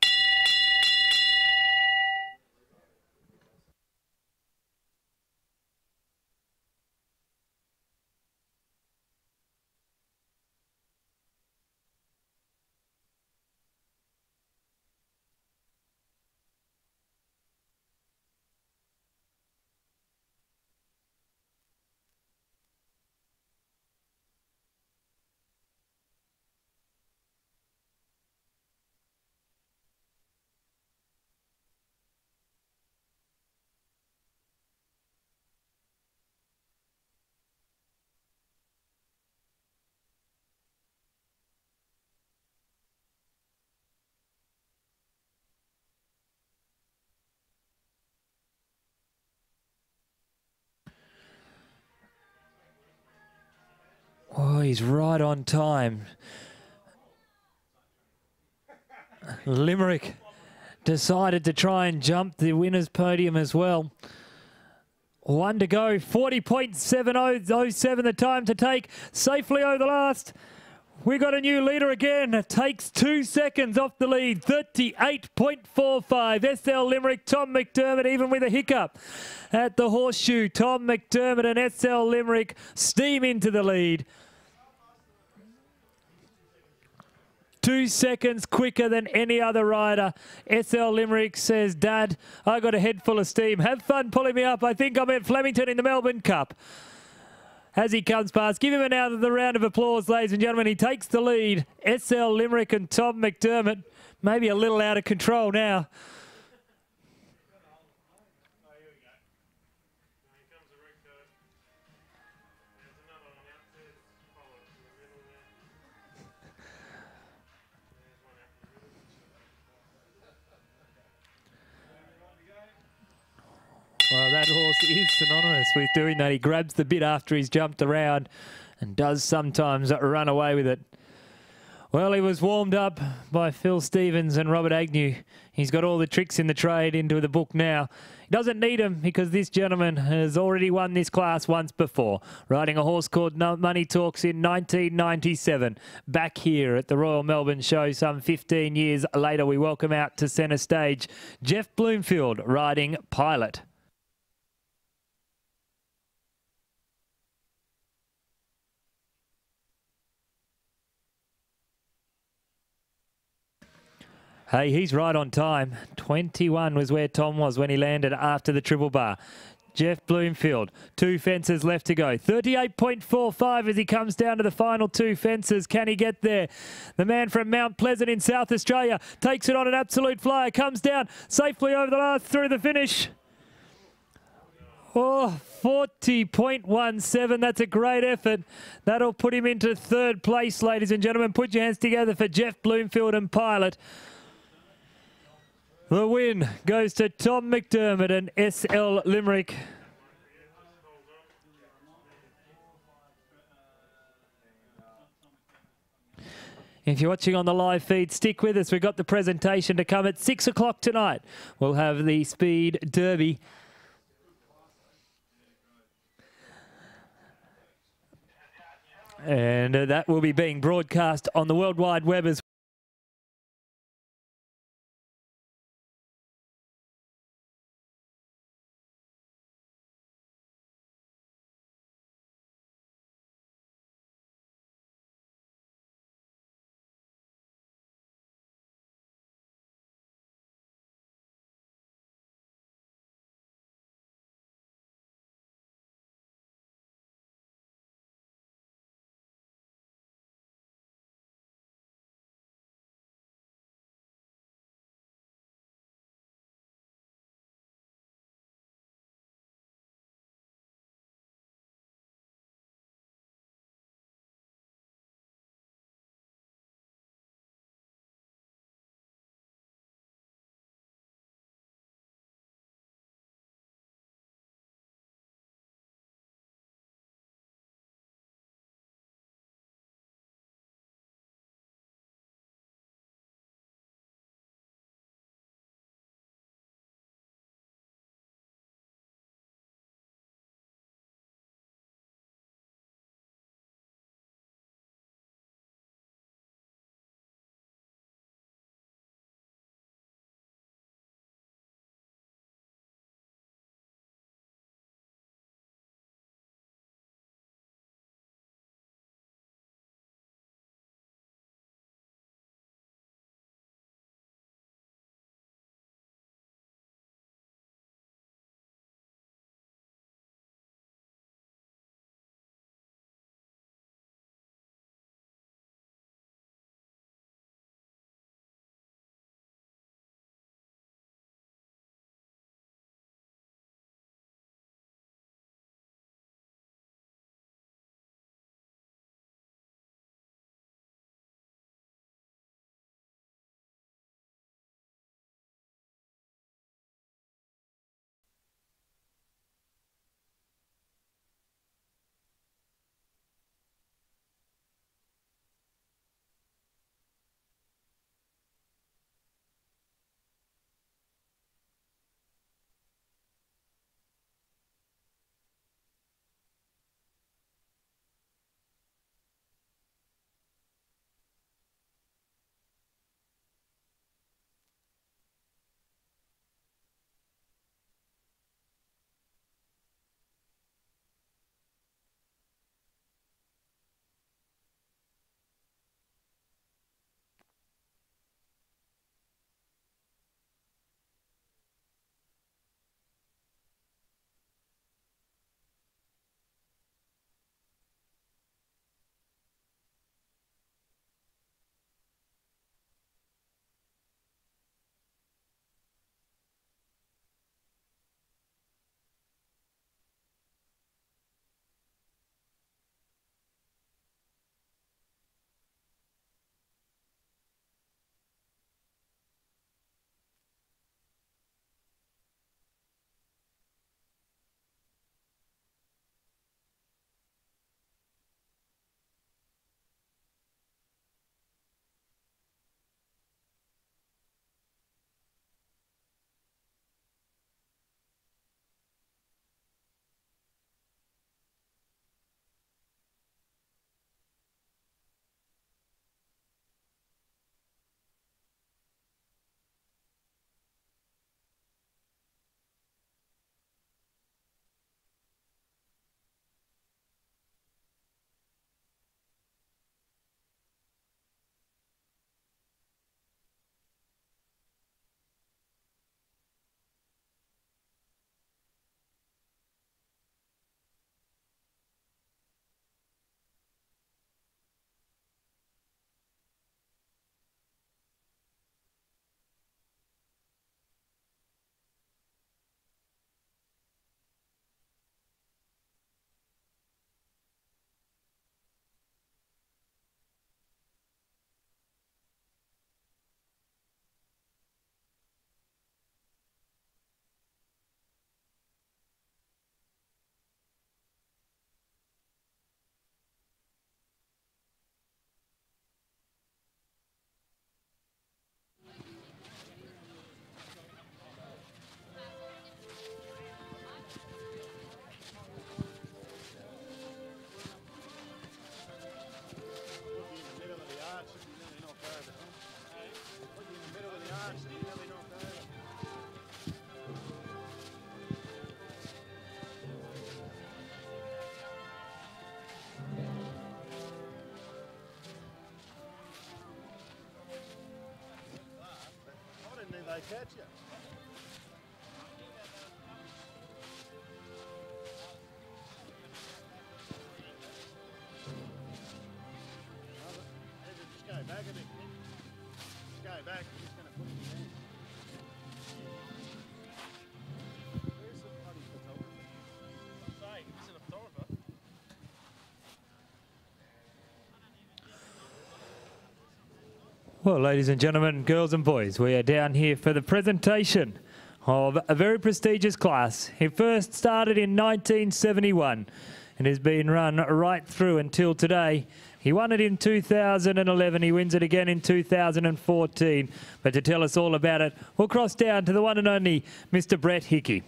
he's right on time. Limerick decided to try and jump the winner's podium as well. 1 to go, 40.7007 the time to take safely over the last. We got a new leader again. It takes 2 seconds off the lead. 38.45. SL Limerick, Tom McDermott, even with a hiccup at the horseshoe. Tom McDermott and SL Limerick steam into the lead. 2 seconds quicker than any other rider. SL Limerick says, Dad, I got a head full of steam. Have fun pulling me up. I think I'm at Flemington in the Melbourne Cup. As he comes past, give him another round of applause, ladies and gentlemen. He takes the lead. SL Limerick and Tom McDermott, maybe a little out of control now. Well, that horse is synonymous with doing that. He grabs the bit after he's jumped around and does sometimes run away with it. Well, he was warmed up by Phil Stevens and Robert Agnew. He's got all the tricks in the trade into the book now. He doesn't need them because this gentleman has already won this class once before, riding a horse called Money Talks in 1997. Back here at the Royal Melbourne Show some 15 years later, we welcome out to centre stage Jeff Bloomfield riding Pilot. Hey, he's right on time. 21 was where Tom was when he landed after the triple bar. Jeff Bloomfield, 2 fences left to go. 38.45 as he comes down to the final 2 fences. Can he get there? The man from Mount Pleasant in South Australia takes it on an absolute flyer. Comes down safely over the last through the finish. Oh, 40.17. That's a great effort. That'll put him into 3rd place, ladies and gentlemen. Put your hands together for Jeff Bloomfield and Pilot. The win goes to Tom McDermott and SL Limerick. If you're watching on the live feed, stick with us. We've got the presentation to come at 6 o'clock tonight. We'll have the Speed Derby. And that will be being broadcast on the World Wide Web as well. Catch you. Just go back a bit. Just go back. I'm just going to put it in there. Where's the bloody photographer? I'm saying, this is a photographer. Well, ladies and gentlemen, girls and boys, we are down here for the presentation of a very prestigious class. He first started in 1971 and has been run right through until today. He won it in 2011. He wins it again in 2014. But to tell us all about it, we'll cross down to the one and only Mr. Brett Hickey.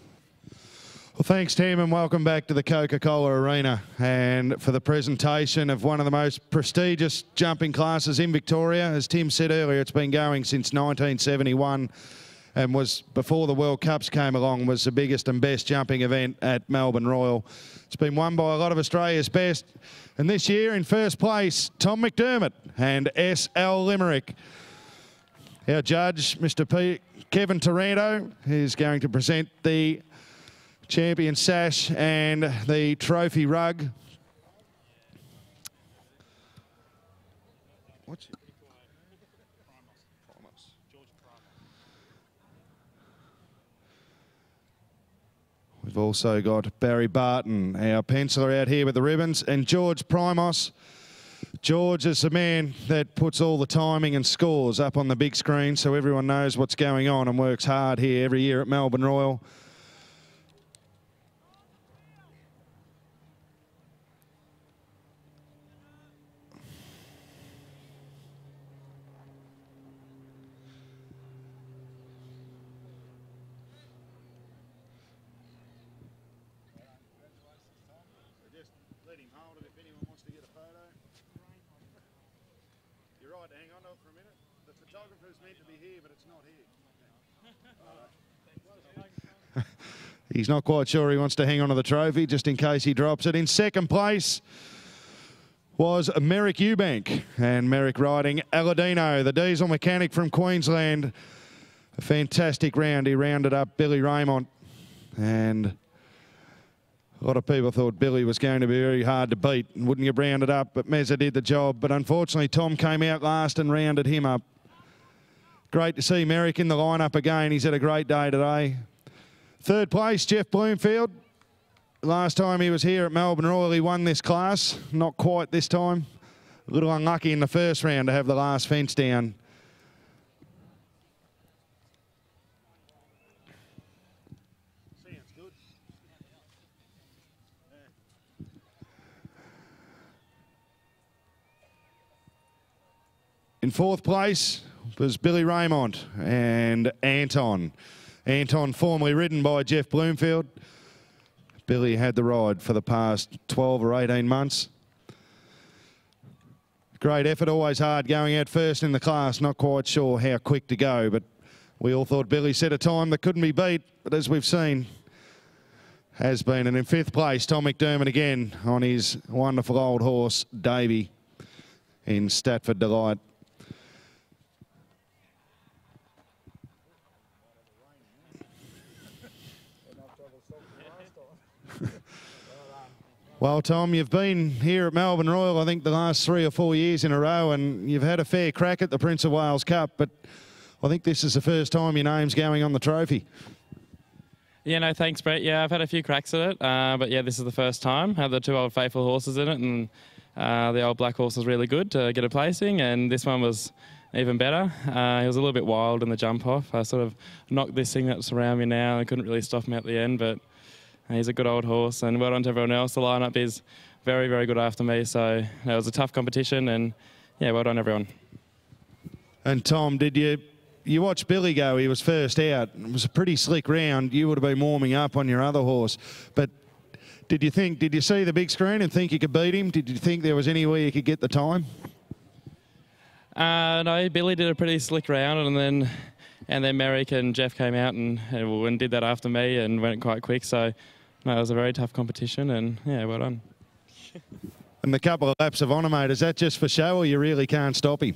Well, thanks, Tim, and welcome back to the Coca-Cola Arena and for the presentation of one of the most prestigious jumping classes in Victoria. As Tim said earlier, it's been going since 1971 and was, before the World Cups came along, was the biggest and best jumping event at Melbourne Royal. It's been won by a lot of Australia's best, and this year in first place, Tom McDermott and SL Limerick. Our judge, Mr. Kevin Taranto, is going to present the champion sash and the trophy rug. What's it? We've also got Barry Barton, our penciler, out here with the ribbons, and George Primos. George is the man that puts all the timing and scores up on the big screen so everyone knows what's going on and works hard here every year at Melbourne Royal. He's not quite sure he wants to hang on to the trophy just in case he drops it. In second place was Merrick Ubank, and Merrick riding Aladino, the diesel mechanic from Queensland. A fantastic round. He rounded up Billy Raymont, and a lot of people thought Billy was going to be very hard to beat and wouldn't get rounded up, but Mezza did the job. But unfortunately, Tom came out last and rounded him up. Great to see Merrick in the lineup again. He's had a great day today. Third place, Jeff Bloomfield. Last time he was here at Melbourne Royal, he won this class. Not quite this time. A little unlucky in the first round to have the last fence down. Sounds good. In fourth place was Billy Raymont and Anton. Anton, formerly ridden by Jeff Bloomfield. Billy had the ride for the past 12 or 18 months. Great effort, always hard going out first in the class. Not quite sure how quick to go, but we all thought Billy set a time that couldn't be beat. But as we've seen, has been. And in fifth place, Tom McDermott again on his wonderful old horse, Davy, in Statford Delight. Well, Tom, you've been here at Melbourne Royal, I think, the last 3 or 4 years in a row, and you've had a fair crack at the Prince of Wales Cup, but I think this is the first time your name's going on the trophy. Yeah, no, thanks, Brett. Yeah, I've had a few cracks at it, but yeah, this is the first time. Had the 2 old faithful horses in it, and the old black horse was really good to get a placing, and this one was even better. He was a little bit wild in the jump off. I sort of knocked this thing that's around me now, and I couldn't really stop him at the end, but he's a good old horse, and well done to everyone else. The lineup is very, very good after me, so it was a tough competition, and yeah, well done everyone. And Tom, did you watch Billy go? He was first out. It was a pretty slick round. You would have been warming up on your other horse, but did you see the big screen and think you could beat him? Did you think there was any way you could get the time? No, Billy did a pretty slick round, and then and then Merrick and Jeff came out and did that after me and went quite quick. So no, it was a very tough competition, and yeah, well done. And the couple of laps of honour, mate, is that just for show or you really can't stop him?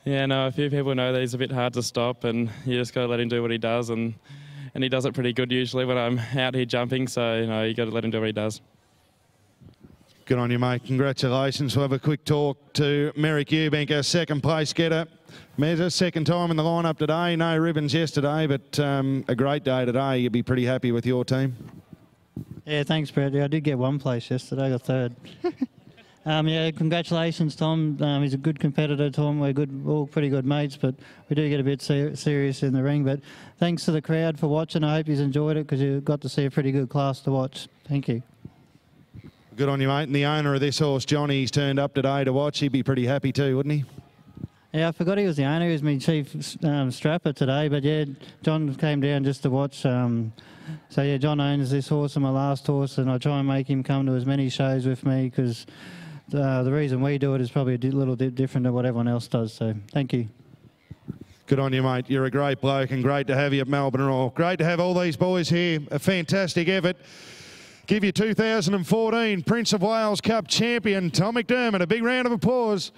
Yeah, no, a few people know that he's a bit hard to stop, and you just got to let him do what he does, and he does it pretty good usually when I'm out here jumping, so you know, you got to let him do what he does. Good on you, mate. Congratulations. We'll have a quick talk to Merrick Ubank, our second place getter. Mezza, second time in the lineup today. No ribbons yesterday, but a great day today. You'd be pretty happy with your team. Yeah, thanks, Brett. Yeah, I did get one place yesterday, I got third. Yeah, congratulations, Tom. He's a good competitor, Tom. We're good, all pretty good mates, but we do get a bit serious in the ring. But thanks to the crowd for watching. I hope you've enjoyed it because you got to see a pretty good class to watch. Thank you. Good on you, mate. And the owner of this horse, Johnny, he's turned up today to watch. He'd be pretty happy too, wouldn't he? Yeah, I forgot he was the owner. He was my chief strapper today. But yeah, John came down just to watch. So yeah, John owns this horse and my last horse, and I try and make him come to as many shows with me because the reason we do it is probably a little bit different than what everyone else does. So thank you. Good on you, mate. You're a great bloke and great to have you at Melbourne Royal. Great to have all these boys here. A fantastic effort. Give you 2014 Prince of Wales Cup champion, Tom McDermott. A big round of applause.